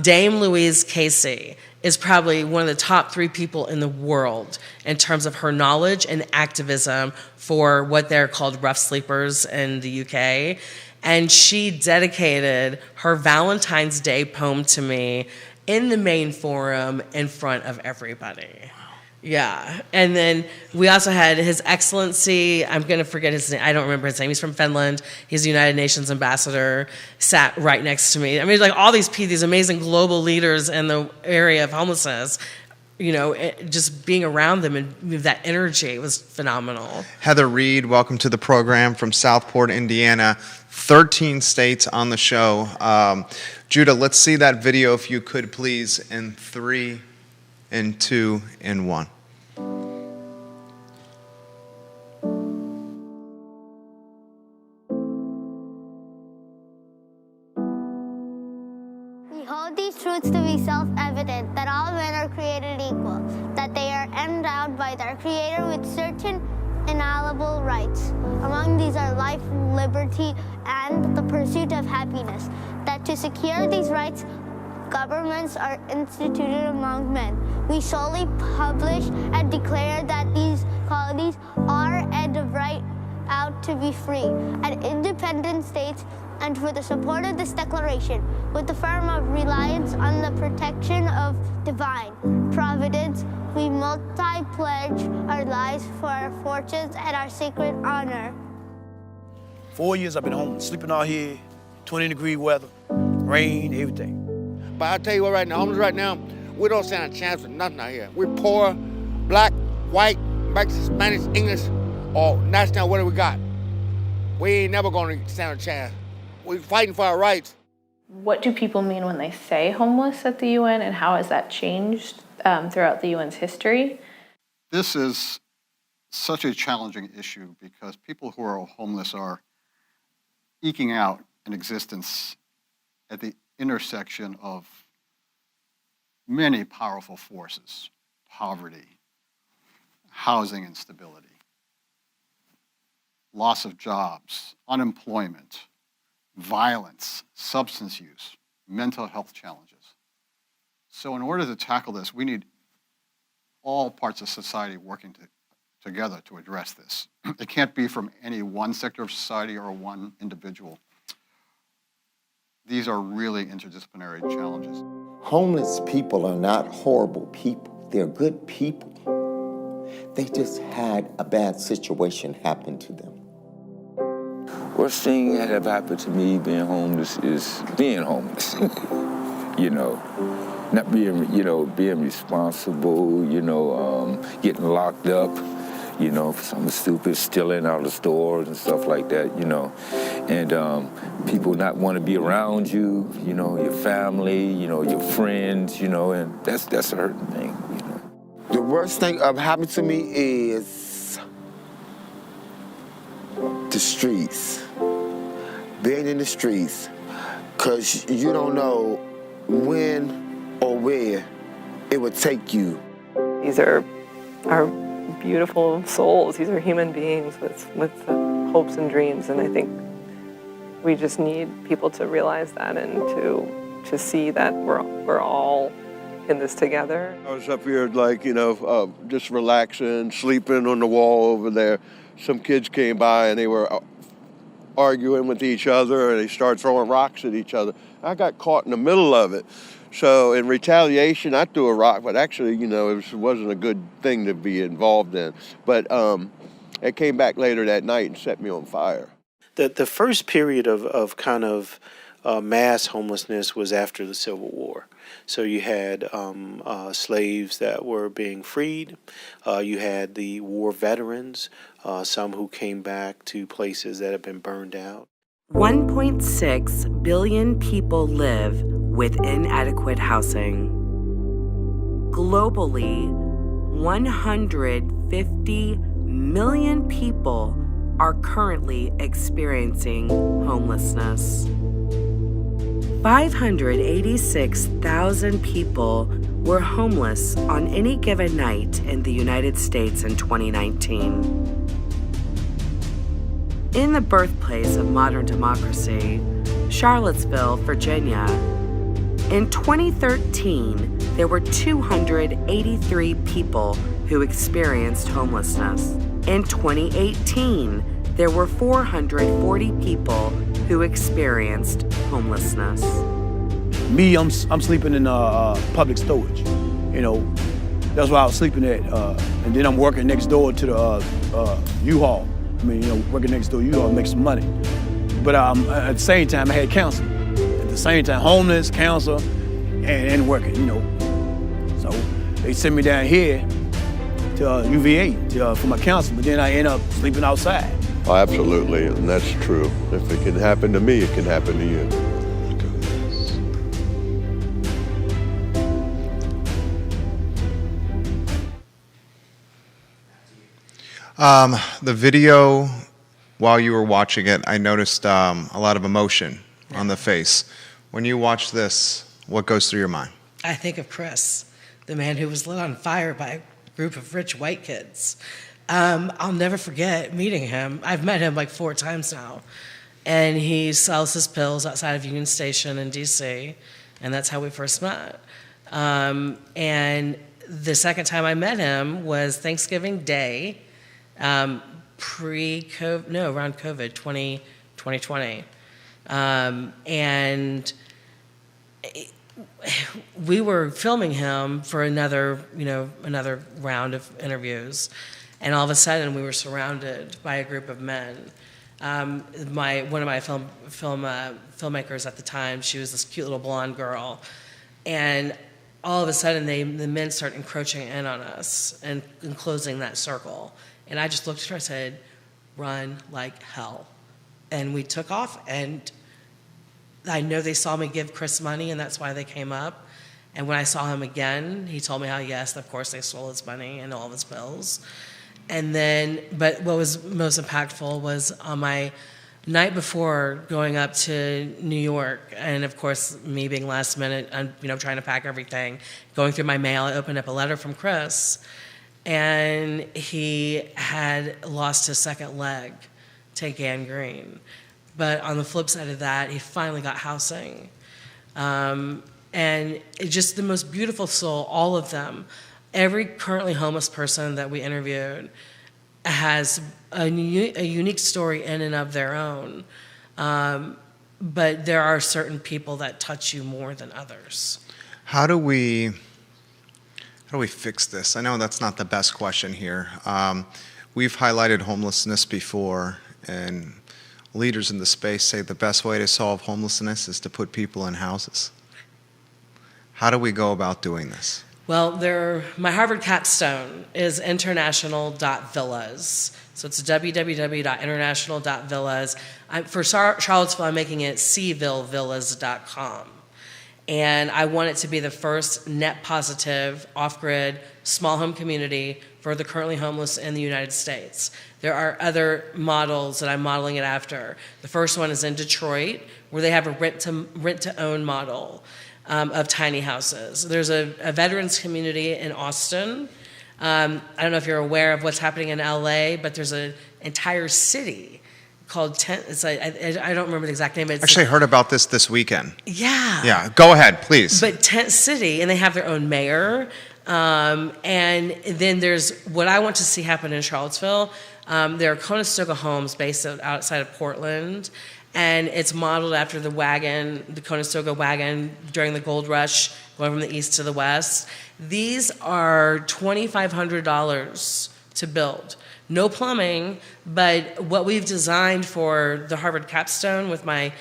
Speaker 2: Dame Louise Casey is probably one of the top 3 people in the world in terms of her knowledge and activism for what they're called rough sleepers in the UK. And she dedicated her Valentine's Day poem to me in the main forum in front of everybody. Yeah. And then we also had His Excellency, I'm going to forget his name, I don't remember his name, he's from Finland, he's the United Nations ambassador, sat right next to me. I mean, like all these amazing global leaders in the area of homelessness, just being around them and that energy was phenomenal.
Speaker 1: Heather Reed, welcome to the program from Southport, Indiana. 13 states on the show. Judah, let's see that video if you could, please, in 3, in 2, in 1.
Speaker 3: We hold these truths to be self-evident, that all men are created equal, that they are endowed by their Creator with certain inalienable rights. Among these are life, liberty, and the pursuit of happiness, that to secure these rights, governments are instituted among men, We solely publish and declare that these colonies are and of right out to be free and independent states, and for the support of this declaration, with the firm of reliance on the protection of divine providence, we multi-pledge our lives for our fortunes and our sacred honor.
Speaker 4: 4 years I've been home, sleeping out here, 20-degree weather, rain, everything.
Speaker 5: But I'll tell you what, right now, homeless right now, we don't stand a chance for nothing out here. We're poor, black, white, Mexican, Spanish, English, or national, whatever we got. We ain't never gonna stand a chance. We're fighting for our rights.
Speaker 6: What do people mean when they say homeless at the UN, and how has that changed throughout the UN's history?
Speaker 7: This is such a challenging issue because people who are homeless are eking out an existence at the intersection of many powerful forces: poverty, housing instability, loss of jobs, unemployment, violence, substance use, mental health challenges. So in order to tackle this, we need all parts of society working together to address this. It can't be from any one sector of society or one individual. These are really interdisciplinary challenges.
Speaker 8: Homeless people are not horrible people. They're good people. They just had a bad situation happen to them.
Speaker 9: Worst thing that have happened to me being homeless is being homeless. Not being responsible, getting locked up, for something stupid, stealing out of the stores and stuff like that, and people not want to be around you, your family, your friends, and that's a hurting thing,
Speaker 8: The worst thing that happened to me is the streets. Being in the streets, because you don't know when or where it would take you.
Speaker 10: These are our beautiful souls. These are human beings with hopes and dreams, and I think we just need people to realize that and to see that we're all in this together.
Speaker 11: I was up here just relaxing, sleeping on the wall over there. Some kids came by and they were arguing with each other, and they started throwing rocks at each other. I got caught in the middle of it. So in retaliation, I threw a rock, but actually, it wasn't a good thing to be involved in. But it came back later that night and set me on fire.
Speaker 12: The first period of kind of mass homelessness was after the Civil War. So you had slaves that were being freed. You had the war veterans, some who came back to places that had been burned out.
Speaker 13: 1.6 billion people live with inadequate housing. Globally, 150 million people are currently experiencing homelessness. 586,000 people were homeless on any given night in the United States in 2019. In the birthplace of modern democracy, Charlottesville, Virginia, in 2013, there were 283 people who experienced homelessness. In 2018, there were 440 people who experienced homelessness.
Speaker 4: Me, I'm sleeping in public storage. That's where I was sleeping at. And then I'm working next door to the U-Haul. Working next door to U-Haul, make some money. But at the same time, I had counsel. At the same time, homeless, counsel, and working, So they sent me down here to UVA for my counsel, but then I end up sleeping outside.
Speaker 11: Oh, absolutely, and that's true. If it can happen to me, it can happen to you.
Speaker 1: The video, while you were watching it, I noticed a lot of emotion on the face. When you watch this, what goes through your mind?
Speaker 2: I think of Chris, the man who was lit on fire by a group of rich white kids. I'll never forget meeting him. I've met him like 4 times now. And he sells his pills outside of Union Station in D.C., and that's how we first met. And the second time I met him was Thanksgiving Day, pre-COVID, no, around COVID, 2020. And we were filming him for another round of interviews. And all of a sudden, we were surrounded by a group of men. One of my filmmakers at the time, she was this cute little blonde girl. And all of a sudden, the men start encroaching in on us and closing that circle. And I just looked at her and said, "Run like hell." And we took off, and I know they saw me give Chris money, and that's why they came up. And when I saw him again, he told me how, yes, of course, they stole his money and all of his bills. And then, but what was most impactful was on my night before going up to New York, and of course, me being last minute, and trying to pack everything, going through my mail, I opened up a letter from Chris, and he had lost his second leg to gangrene. But on the flip side of that, he finally got housing. And it's just the most beautiful soul, all of them. Every currently homeless person that we interviewed has a unique story in and of their own. But there are certain people that touch you more than others.
Speaker 1: How do we fix this? I know that's not the best question here. We've highlighted homelessness before, and leaders in the space say the best way to solve homelessness is to put people in houses. How do we go about doing this?
Speaker 2: Well, my Harvard capstone is international.villas. So it's www.international.villas. For Charlottesville, I'm making it cvillevillas.com. And I want it to be the first net positive, off-grid, small home community for the currently homeless in the United States. There are other models that I'm modeling it after. The first one is in Detroit, where they have a rent-to-own model of tiny houses. There's a veterans community in Austin. I don't know if you're aware of what's happening in LA, but there's an entire city called Tent. It's like, I don't remember the exact name. It's
Speaker 1: actually heard about this weekend.
Speaker 2: Yeah.
Speaker 1: Yeah, go ahead, please.
Speaker 2: But Tent City, and they have their own mayor. And then there's what I want to see happen in Charlottesville. There are Conestoga Homes based outside of Portland. And it's modeled after the Conestoga wagon during the gold rush, going from the east to the west. These are $2,500 to build. No plumbing, but what we've designed for the Harvard capstone with my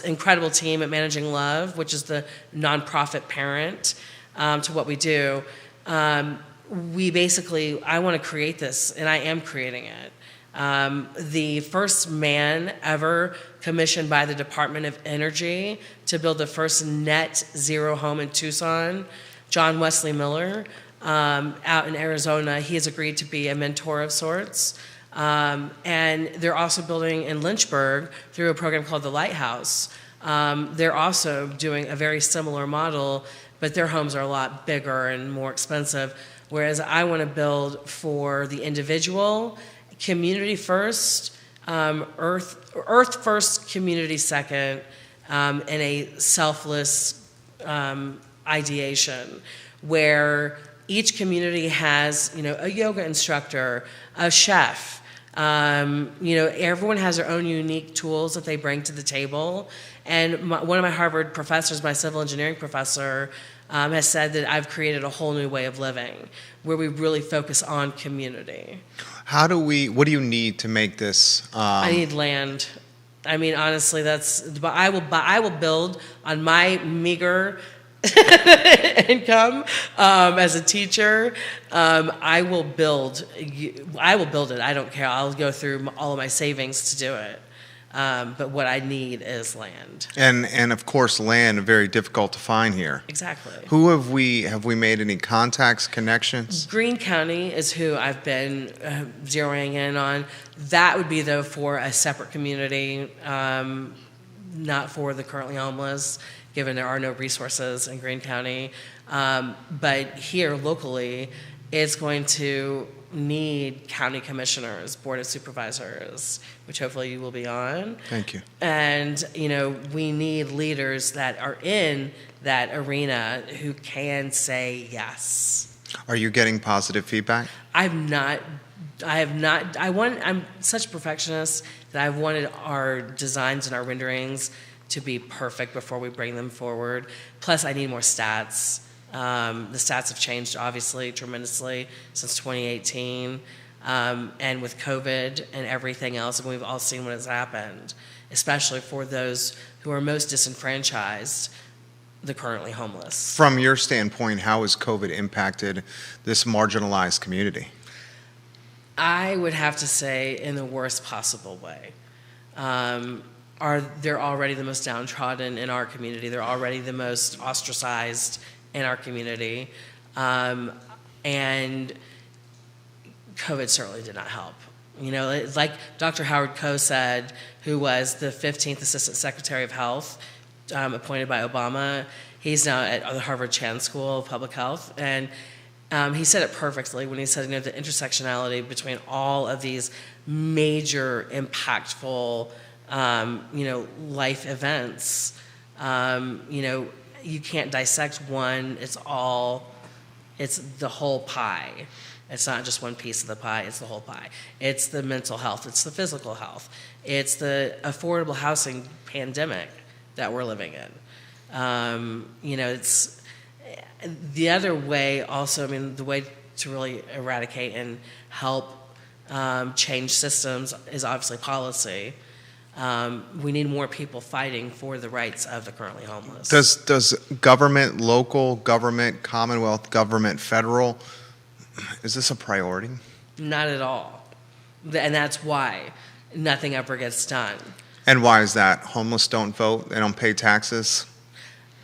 Speaker 2: incredible team at Managing Love, which is the nonprofit parent to what we do. I want to create this, and I am creating it. The first man ever commissioned by the Department of Energy to build the first net zero home in Tucson, John Wesley Miller, out in Arizona. He has agreed to be a mentor of sorts. And they're also building in Lynchburg through a program called the Lighthouse. They're also doing a very similar model, but their homes are a lot bigger and more expensive. Whereas I want to build for the individual, community first, earth first, community second, and a selfless ideation where each community has, a yoga instructor, a chef. Everyone has their own unique tools that they bring to the table. And one of my Harvard professors, my civil engineering professor, has said that I've created a whole new way of living where we really focus on community.
Speaker 1: What do you need to make this?
Speaker 2: I need land. I mean, honestly, but I will build on my meager income as a teacher. I will build it. I don't care. I'll go through all of my savings to do it. But what I need is land.
Speaker 1: And of course, land very difficult to find here.
Speaker 2: Exactly.
Speaker 1: Who have we made any contacts, connections?
Speaker 2: Greene County is who I've been zeroing in on. That would be though for a separate community, not for the currently homeless, given there are no resources in Greene County. But here locally, it's going to need county commissioners, board of supervisors, which hopefully you will be on.
Speaker 1: Thank you.
Speaker 2: And, we need leaders that are in that arena who can say yes.
Speaker 1: Are you getting positive feedback?
Speaker 2: I'm such a perfectionist that I've wanted our designs and our renderings to be perfect before we bring them forward. Plus, I need more stats. The stats have changed, obviously, tremendously since 2018. And with COVID and everything else, and we've all seen what has happened, especially for those who are most disenfranchised, the currently homeless.
Speaker 1: From your standpoint, how has COVID impacted this marginalized community?
Speaker 2: I would have to say in the worst possible way. They're already the most downtrodden in our community. They're already the most ostracized in our community. And COVID certainly did not help. You know, like Dr. Howard Koh said, who was the 15th Assistant Secretary of Health, appointed by Obama. He's now at the Harvard Chan School of Public Health. And he said it perfectly when he said, you know, the intersectionality between all of these major, impactful, life events. You can't dissect one. It's the whole pie. It's not just one piece of the pie, it's the whole pie. It's the mental health, it's the physical health. It's the affordable housing pandemic that we're living in. It's the other way also, the way to really eradicate and help change systems is obviously policy. We need more people fighting for the rights of the currently homeless.
Speaker 1: Does government, local government, Commonwealth government, federal, is this a priority?
Speaker 2: Not at all. And that's why nothing ever gets done.
Speaker 1: And why is that? Homeless don't vote, they don't pay taxes?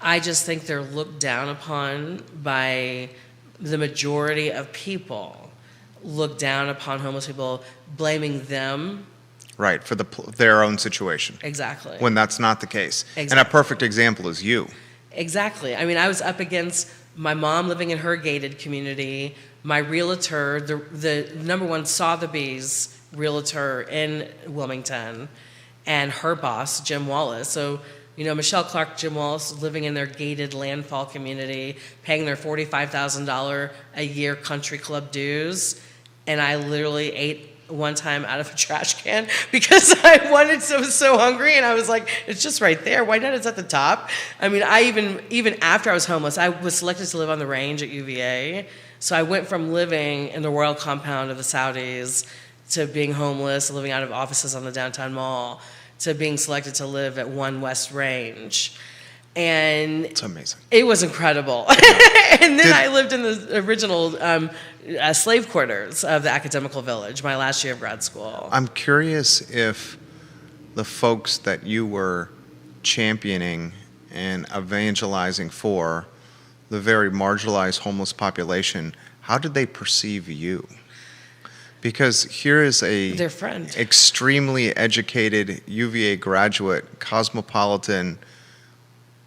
Speaker 2: I just think they're looked down upon by the majority of people. Look down upon homeless people, blaming them.
Speaker 1: Right, for their own situation.
Speaker 2: Exactly.
Speaker 1: When that's not the case.
Speaker 2: Exactly.
Speaker 1: And a perfect example is you.
Speaker 2: Exactly. I was up against my mom living in her gated community, my realtor, the number one Sotheby's realtor in Wilmington, and her boss, Jim Wallace. So, Michelle Clark, Jim Wallace living in their gated landfall community, paying their $45,000 a year country club dues. And I literally ate one time out of a trash can because I was so hungry, and I was like, it's just right there. Why not? It's at the top. Even after I was homeless, I was selected to live on the range at UVA. So I went from living in the royal compound of the Saudis to being homeless, living out of offices on the downtown mall, to being selected to live at 1 West Range. And
Speaker 1: it's amazing.
Speaker 2: It was incredible. And then I lived in the original slave quarters of the Academical Village my last year of grad school.
Speaker 1: I'm curious if the folks that you were championing and evangelizing for, the very marginalized homeless population, how did they perceive you? Because here is
Speaker 2: their friend,
Speaker 1: extremely educated UVA graduate, cosmopolitan,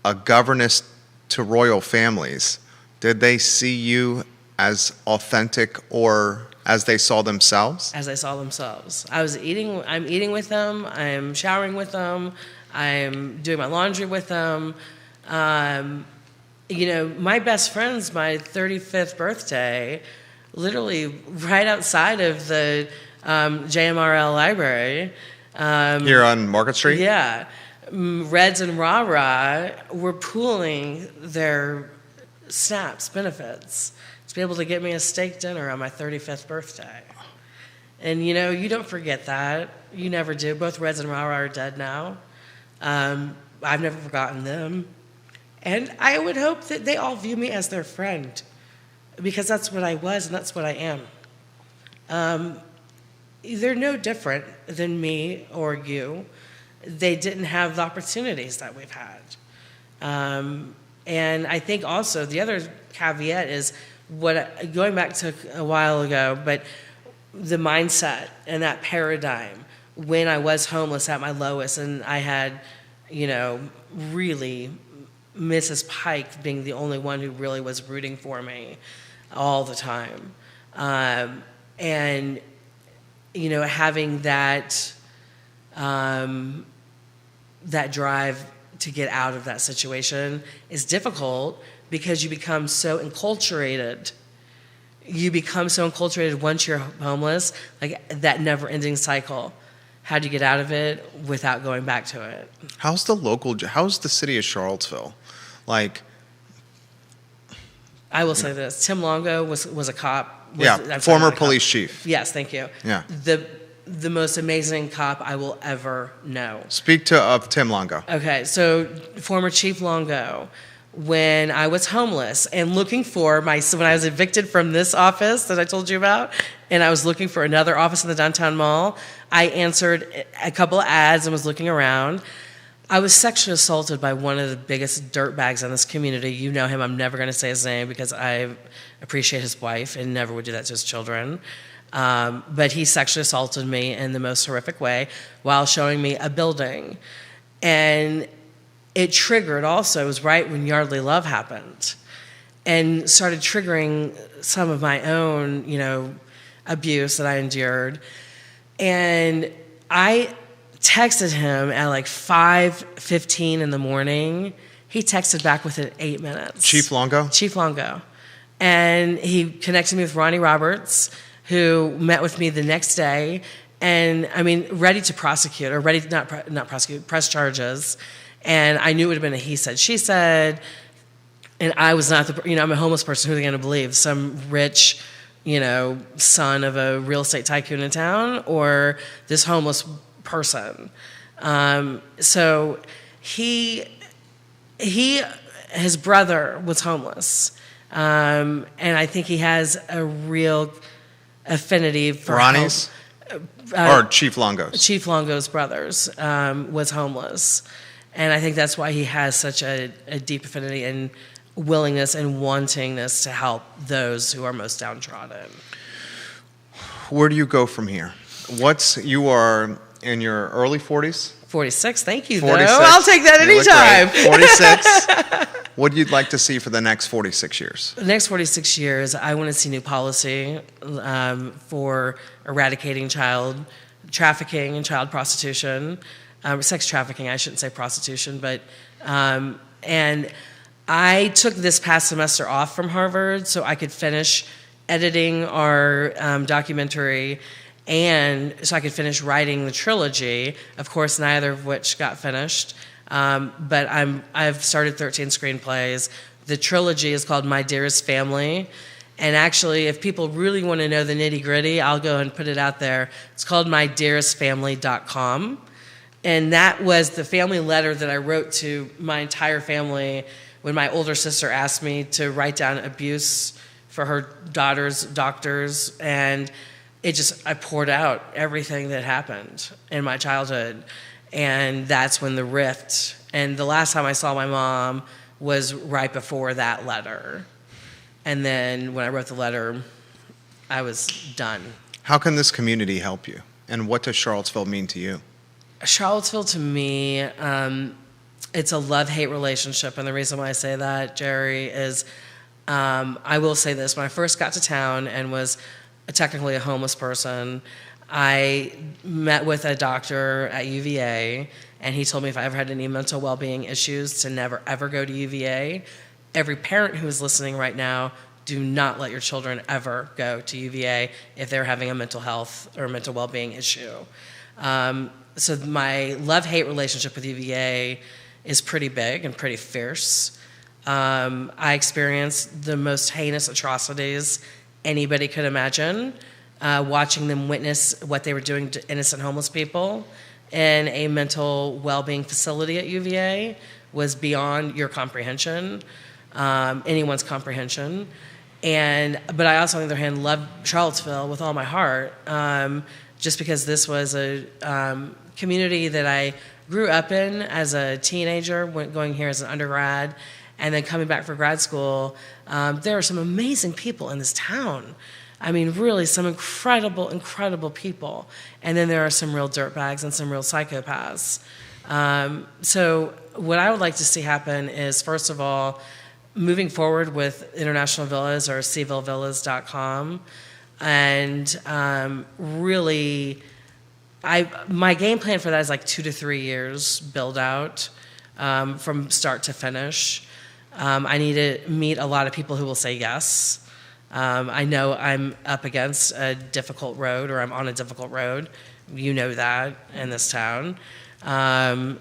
Speaker 1: a governess to royal families. Did they see you as authentic or as they saw themselves?
Speaker 2: As they saw themselves. I'm eating with them, I'm showering with them, I'm doing my laundry with them. My best friend's my 35th birthday, literally right outside of the JMRL library.
Speaker 1: Here on Market Street?
Speaker 2: Yeah. Reds and Rah-Rah were pooling their SNAPs benefits to be able to get me a steak dinner on my 35th birthday. And you don't forget that. You never do. Both Reds and Rah-Rah are dead now. I've never forgotten them. And I would hope that they all view me as their friend, because that's what I was and that's what I am. They're no different than me or you. They didn't have the opportunities that we've had. And I think also the other caveat is going back to a while ago, but the mindset and that paradigm when I was homeless at my lowest, and I had, really Mrs. Pike being the only one who really was rooting for me all the time. And, having that drive to get out of that situation is difficult because you become so enculturated you become so enculturated once you're homeless, like that never-ending cycle. How do you get out of it without going back to it?
Speaker 1: How's the city of Charlottesville? Like,
Speaker 2: I will say this: Tim Longo was a cop.
Speaker 1: Former police chief.
Speaker 2: Yes, thank you.
Speaker 1: Yeah.
Speaker 2: The most amazing cop I will ever know.
Speaker 1: Speak of Tim Longo.
Speaker 2: Okay, so former Chief Longo, when I was homeless and looking for when I was evicted from this office that I told you about, and I was looking for another office in the downtown mall, I answered a couple of ads and was looking around. I was sexually assaulted by one of the biggest dirtbags in this community. You know him. I'm never going to say his name because I appreciate his wife and never would do that to his children. But he sexually assaulted me in the most horrific way while showing me a building. And it triggered also, it was right when Yardley Love happened, and started triggering some of my own, abuse that I endured. And I texted him at like 5:15 in the morning. He texted back within 8 minutes.
Speaker 1: Chief Longo?
Speaker 2: Chief Longo. And he connected me with Ronnie Roberts, who met with me the next day, and ready to prosecute, or ready to not prosecute, press charges. And I knew it would have been a he said, she said, and I was not I'm a homeless person. Who are they going to believe? Some rich, son of a real estate tycoon in town, or this homeless person? So his brother was homeless, and I think he has a real affinity for
Speaker 1: Ronnie's or Chief Longo's.
Speaker 2: Chief Longo's brothers was homeless, and I think that's why he has such a deep affinity and willingness and wantingness to help those who are most downtrodden.
Speaker 1: Where do you go from here? You are in your early 40s?
Speaker 2: 46, thank you,
Speaker 1: 46.
Speaker 2: though. I'll take that anytime.
Speaker 1: 46. What you'd like to see for the next 46 years?
Speaker 2: The next 46 years, I want to see new policy for eradicating child trafficking and child prostitution. Sex trafficking, I shouldn't say prostitution, but... and I took this past semester off from Harvard so I could finish editing our documentary, and so I could finish writing the trilogy, of course, neither of which got finished. But I've started 13 screenplays. The trilogy is called My Dearest Family. And actually, if people really want to know the nitty-gritty, I'll go and put it out there. It's called mydearestfamily.com. And that was the family letter that I wrote to my entire family when my older sister asked me to write down abuse for her daughter's doctors. And I poured out everything that happened in my childhood. And that's when the rift, and the last time I saw my mom was right before that letter. And then when I wrote the letter, I was done.
Speaker 1: How can this community help you? And what does Charlottesville mean to you?
Speaker 2: Charlottesville to me, it's a love-hate relationship. And the reason why I say that, Jerry, is I will say this. When I first got to town and was technically a homeless person, I met with a doctor at UVA, and he told me if I ever had any mental well-being issues to never, ever go to UVA. Every parent who is listening right now, do not let your children ever go to UVA if they're having a mental health or mental well-being issue. So my love-hate relationship with UVA is pretty big and pretty fierce. I experienced the most heinous atrocities anybody could imagine, watching them witness what they were doing to innocent homeless people in a mental well-being facility at UVA was beyond your comprehension, anyone's comprehension. But I also, on the other hand, love Charlottesville with all my heart, just because this was a community that I grew up in as a teenager, going here as an undergrad, and then coming back for grad school. There are some amazing people in this town. I mean, really, some incredible, incredible people. And then there are some real dirtbags and some real psychopaths. So what I would like to see happen is, first of all, moving forward with International Villas or CVilleVillas.com, and really, my game plan for that is like 2 to 3 years build out from start to finish. I need to meet a lot of people who will say yes. I know I'm up against a difficult road, or I'm on a difficult road. You know that in this town. And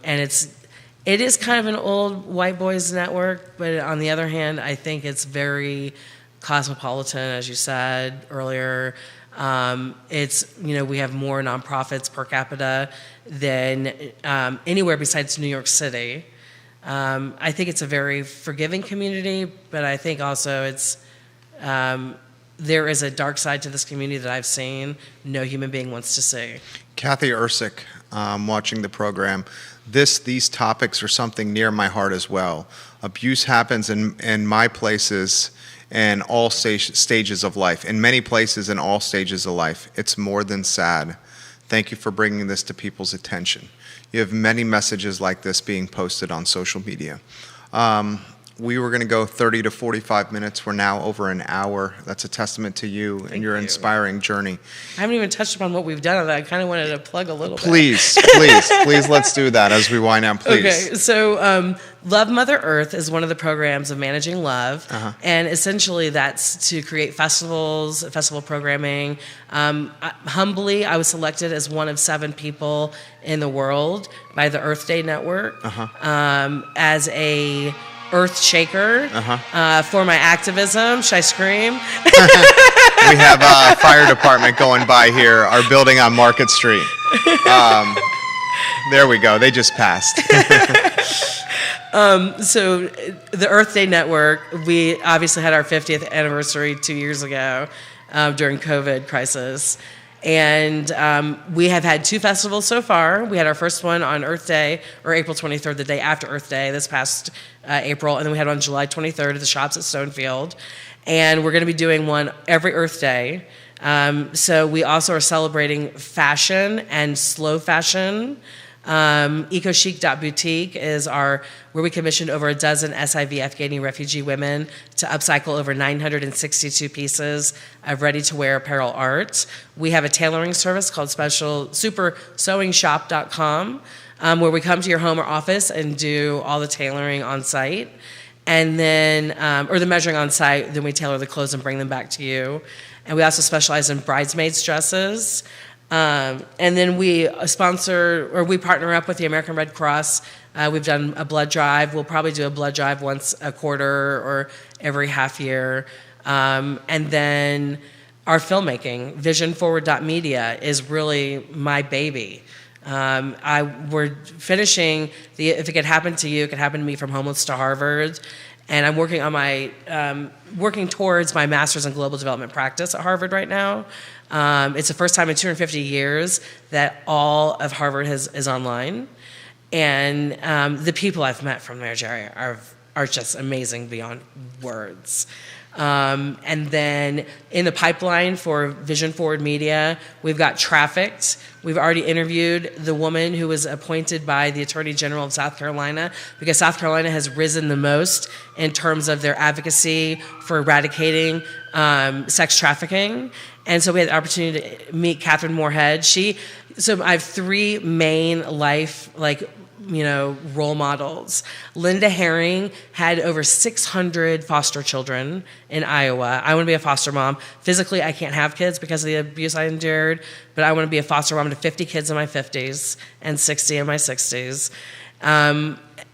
Speaker 2: it is kind of an old white boys network, but on the other hand, I think it's very cosmopolitan, as you said earlier. We have more nonprofits per capita than anywhere besides New York City. I think it's a very forgiving community, but I think also there is a dark side to this community that I've seen no human being wants to see.
Speaker 1: Kathy Ursick, watching the program, these topics are something near my heart as well. Abuse happens in my places and all stages of life, in many places in all stages of life. It's more than sad. Thank you for bringing this to people's attention. You have many messages like this being posted on social media. We were going to go 30 to 45 minutes. We're now over an hour. That's a testament to you and your inspiring journey.
Speaker 2: I haven't even touched upon what we've done. I kind of wanted to plug a little bit.
Speaker 1: Please, let's do that as we wind down, please.
Speaker 2: Okay, so Love Mother Earth is one of the programs of Managing Love, and essentially that's to create festivals, festival programming. Humbly, I was selected as one of 7 people in the world by the Earth Day Network as a earth shaker for my activism. Should I scream?
Speaker 1: We have a fire department going by here, our building on Market Street. There we go. They just passed.
Speaker 2: So the Earth Day Network, we obviously had our 50th anniversary 2 years ago during COVID crisis. And we have had 2 festivals so far. We had our first one on Earth Day, or April 23rd, the day after Earth Day, this past April. And then we had one on July 23rd at the shops at Stonefield. And we're going to be doing one every Earth Day. So we also are celebrating fashion and slow fashion. EcoChic.boutique is where we commissioned over a dozen SIV Afghani refugee women to upcycle over 962 pieces of ready-to-wear apparel art. We have a tailoring service called SuperSewingShop.com, where we come to your home or office and do all the tailoring on site, and then or the measuring on site. Then we tailor the clothes and bring them back to you. And we also specialize in bridesmaids dresses. And then we partner up with the American Red Cross. We've done a blood drive. We'll probably do a blood drive once a quarter or every half year. And then our filmmaking, visionforward.media, is really my baby. We're finishing If It Could Happen to You, It Could Happen to Me, From Homeless to Harvard. And I'm working on working towards my master's in global development practice at Harvard right now. It's the first time in 250 years that all of Harvard is online. And the people I've met from there, Jerry, are just amazing beyond words. And then in the pipeline for Vision Forward Media, we've got Trafficked. We've already interviewed the woman who was appointed by the Attorney General of South Carolina, because South Carolina has risen the most in terms of their advocacy for eradicating sex trafficking. And so we had the opportunity to meet Catherine Moorhead. So I have 3 main life, role models. Linda Herring had over 600 foster children in Iowa. I want to be a foster mom. Physically, I can't have kids because of the abuse I endured, but I want to be a foster mom to 50 kids in my 50s and 60 in my 60s.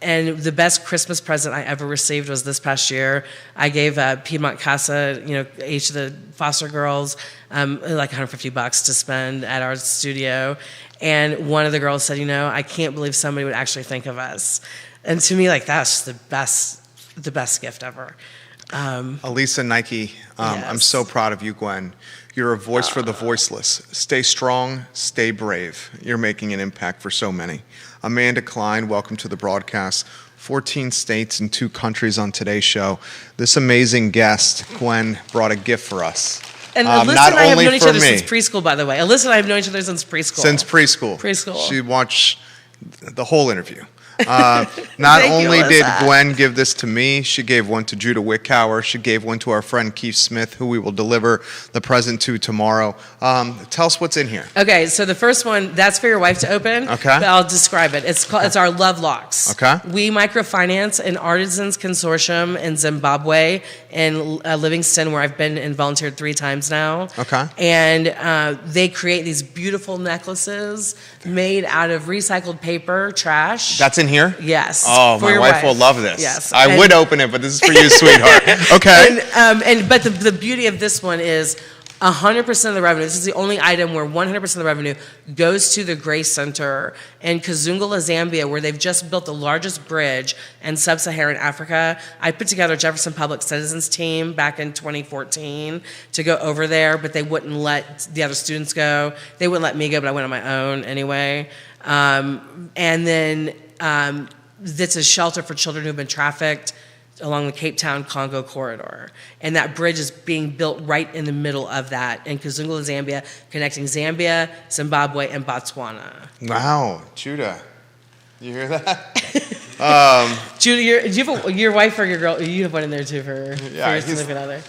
Speaker 2: And the best Christmas present I ever received was this past year. I gave Piedmont Casa, each of the foster girls, like $150 to spend at our studio. And one of the girls said, I can't believe somebody would actually think of us. And to me, that's the best gift ever.
Speaker 1: Elisa Nike,
Speaker 2: Yes.
Speaker 1: I'm so proud of you, Gwen. You're a voice for the voiceless. Stay strong, stay brave. You're making an impact for so many. Amanda Klein, welcome to the broadcast. 14 states and 2 countries on today's show. This amazing guest, Gwen, brought a gift for us.
Speaker 2: And Alyssa and I have known each other since preschool, by the way. Alyssa and I have known each other since preschool.
Speaker 1: Since preschool.
Speaker 2: Preschool.
Speaker 1: She watched the whole interview. Not
Speaker 2: Thank you,
Speaker 1: only did
Speaker 2: Alyssa.
Speaker 1: Gwen give this to me, she gave one to Judah Wickower. She gave one to our friend Keith Smith, who we will deliver the present to tomorrow. Tell us what's in here.
Speaker 2: Okay, so the first one, that's for your wife to open.
Speaker 1: Okay.
Speaker 2: But I'll describe it. It's our Love Locks.
Speaker 1: Okay.
Speaker 2: We microfinance an artisans consortium in Zimbabwe, in Livingston, where I've been and volunteered 3 times now.
Speaker 1: Okay.
Speaker 2: And they create these beautiful necklaces made out of recycled paper, trash.
Speaker 1: That's in here?
Speaker 2: Yes.
Speaker 1: Oh,
Speaker 2: for
Speaker 1: my
Speaker 2: your
Speaker 1: wife will love this.
Speaker 2: Yes.
Speaker 1: I would open it, but this is for you, sweetheart. Okay.
Speaker 2: But the beauty of this one is 100% of the revenue. This is the only item where 100% of the revenue goes to the Grace Center in Kazungula, Zambia, where they've just built the largest bridge in sub-Saharan Africa. I put together a Jefferson Public Citizens team back in 2014 to go over there, but they wouldn't let the other students go. They wouldn't let me go, but I went on my own anyway. And then it's a shelter for children who've been trafficked along the Cape Town Congo corridor. And that bridge is being built right in the middle of that in Kazungula, Zambia, connecting Zambia, Zimbabwe, and Botswana.
Speaker 1: Wow, Judah. You hear that?
Speaker 2: Judah, do you have your wife or your girl? You have one in there too for your significant other.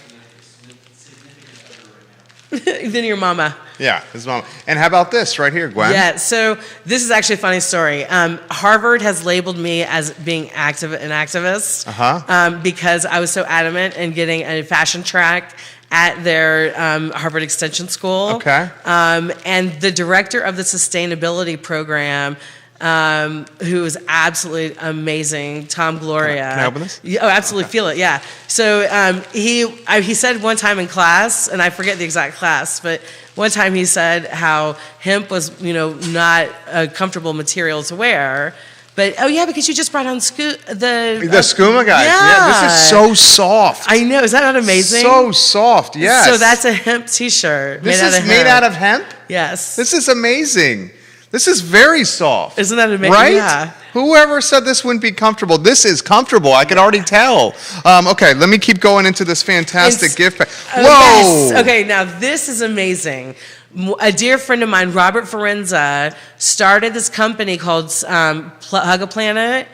Speaker 2: Then your mama.
Speaker 1: Yeah, his mom. And how about this right here, Gwen?
Speaker 2: Yeah, so this is actually a funny story. Harvard has labeled me as being an activist because I was so adamant in getting a fashion track at their Harvard Extension School.
Speaker 1: Okay.
Speaker 2: And the director of the sustainability program, who is absolutely amazing, Tom Gloria.
Speaker 1: Can I open this?
Speaker 2: Oh, absolutely, feel it, yeah. So he said one time in class, and I forget the exact class, but one time he said how hemp was, not a comfortable material to wear. But, oh yeah, because you just brought on the
Speaker 1: skooma guys. Yeah, this is so soft.
Speaker 2: I know, is that not amazing?
Speaker 1: So soft, yes.
Speaker 2: So that's a hemp t-shirt.
Speaker 1: This is made out of hemp?
Speaker 2: Yes.
Speaker 1: This is amazing. This is very soft.
Speaker 2: Isn't that amazing?
Speaker 1: Right?
Speaker 2: Yeah.
Speaker 1: Whoever said this wouldn't be comfortable, this is comfortable. I can already tell. Okay, let me keep going into this fantastic gift pack. Whoa!
Speaker 2: Yes. Okay, now this is amazing. A dear friend of mine, Robert Forenza, started this company called Hug a Planet.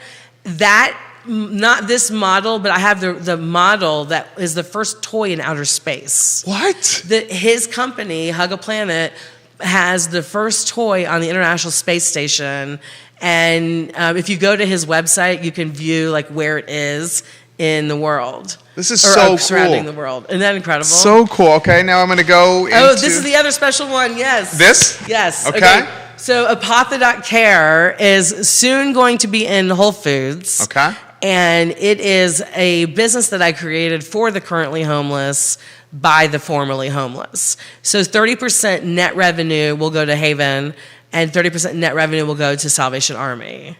Speaker 2: Not this model, but I have the model that is the first toy in outer space.
Speaker 1: What?
Speaker 2: His company, Hug a Planet, has the first toy on the International Space Station, and if you go to his website, you can view where it is in the world.
Speaker 1: This is so cool.
Speaker 2: Surrounding the world. Isn't that incredible?
Speaker 1: So cool. Okay, now I'm going to go into...
Speaker 2: Oh, this is the other special one, yes.
Speaker 1: This?
Speaker 2: Yes.
Speaker 1: Okay.
Speaker 2: So Apotha.care is soon going to be in Whole Foods.
Speaker 1: Okay.
Speaker 2: And it is a business that I created for the currently homeless by the formerly homeless. So 30% net revenue will go to Haven, and 30% net revenue will go to Salvation Army.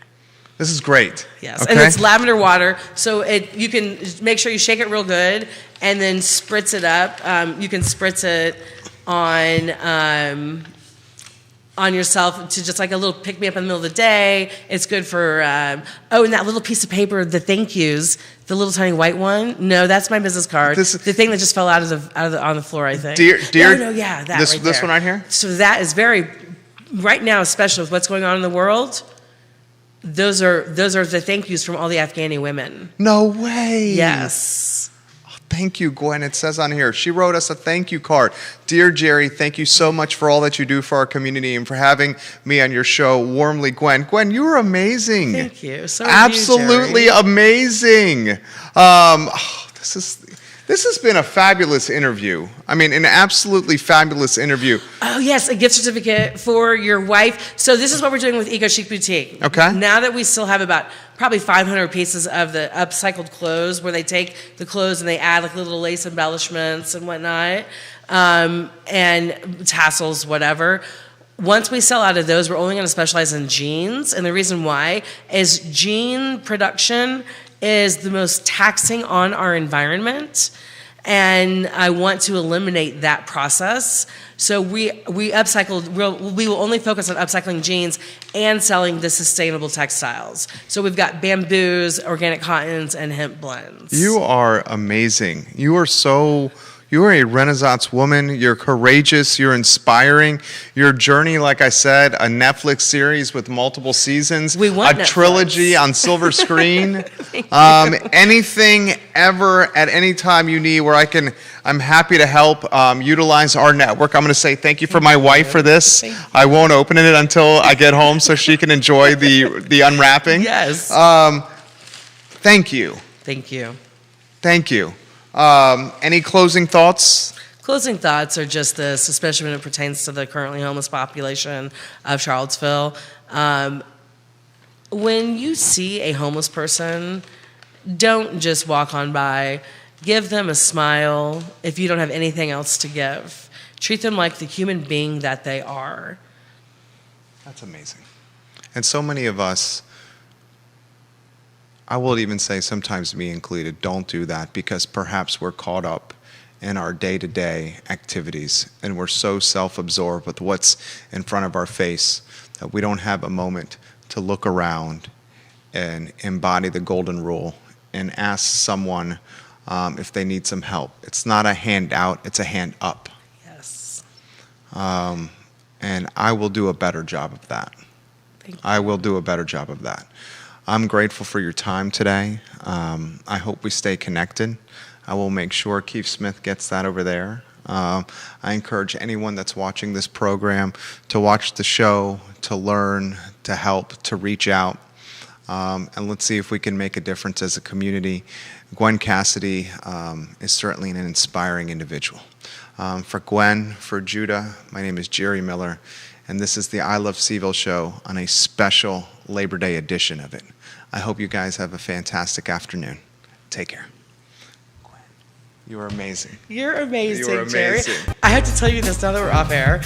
Speaker 1: This is great.
Speaker 2: Yes,
Speaker 1: okay.
Speaker 2: And it's lavender water, so you can make sure you shake it real good, and then spritz it up. You can spritz it on yourself to just like a little pick-me-up in the middle of the day. It's good for, and that little piece of paper, the thank yous, the little tiny white one. No, that's my business card. The thing that just fell out on the floor, I think.
Speaker 1: This one right here?
Speaker 2: So that is right now, especially with what's going on in the world, those are the thank yous from all the Afghani women.
Speaker 1: No way.
Speaker 2: Yes.
Speaker 1: Thank you, Gwen. It says on here, she wrote us a thank you card. Dear Jerry, thank you so much for all that you do for our community and for having me on your show. Warmly, Gwen. Gwen, you were amazing.
Speaker 2: Thank you. So
Speaker 1: absolutely amazing. This has been a fabulous interview. I mean, an absolutely fabulous interview.
Speaker 2: Oh, yes, a gift certificate for your wife. So this is what we're doing with Eco Chic Boutique.
Speaker 1: Okay.
Speaker 2: Now that we still have about probably 500 pieces of the upcycled clothes where they take the clothes and they add like little lace embellishments and whatnot, and tassels, whatever. Once we sell out of those, we're only going to specialize in jeans. And the reason why is jean production is the most taxing on our environment, and I want to eliminate that process. So we will only focus on upcycling jeans and selling the sustainable textiles. So we've got bamboos, organic cottons, and hemp blends.
Speaker 1: You are amazing. You are You are a Renaissance woman. You're courageous. You're inspiring. Your journey, like I said, a Netflix series with multiple seasons,
Speaker 2: We want
Speaker 1: a
Speaker 2: Netflix.
Speaker 1: trilogy on silver screen. Anything ever at any time you need where I'm happy to help utilize our network. I'm going to say thank you for my wife for this. I won't open it until I get home so she can enjoy the unwrapping.
Speaker 2: Yes.
Speaker 1: Thank you.
Speaker 2: Thank you.
Speaker 1: Thank you. Any closing thoughts?
Speaker 2: Closing thoughts are just this, especially when it pertains to the currently homeless population of Charlottesville. When you see a homeless person, don't just walk on by. Give them a smile if you don't have anything else to give. Treat them like the human being that they are.
Speaker 1: That's amazing. And so many of us, I will even say sometimes me included, don't do that because perhaps we're caught up in our day-to-day activities and we're so self-absorbed with what's in front of our face that we don't have a moment to look around and embody the golden rule and ask someone if they need some help. It's not a hand out, it's a hand up.
Speaker 2: Yes.
Speaker 1: And I will do a better job of that.
Speaker 2: Thank you.
Speaker 1: I will do a better job of that. I'm grateful for your time today. I hope we stay connected. I will make sure Keith Smith gets that over there. I encourage anyone that's watching this program to watch the show, to learn, to help, to reach out. And let's see if we can make a difference as a community. Gwen Cassidy is certainly an inspiring individual. For Gwen, for Judah, my name is Jerry Miller, and this is the I Love Seville show on a special Labor Day edition of it. I hope you guys have a fantastic afternoon. Take care. Gwen, you are amazing.
Speaker 2: You're amazing,
Speaker 1: You are
Speaker 2: Jerry.
Speaker 1: amazing.
Speaker 2: I have to tell you this now that we're off air.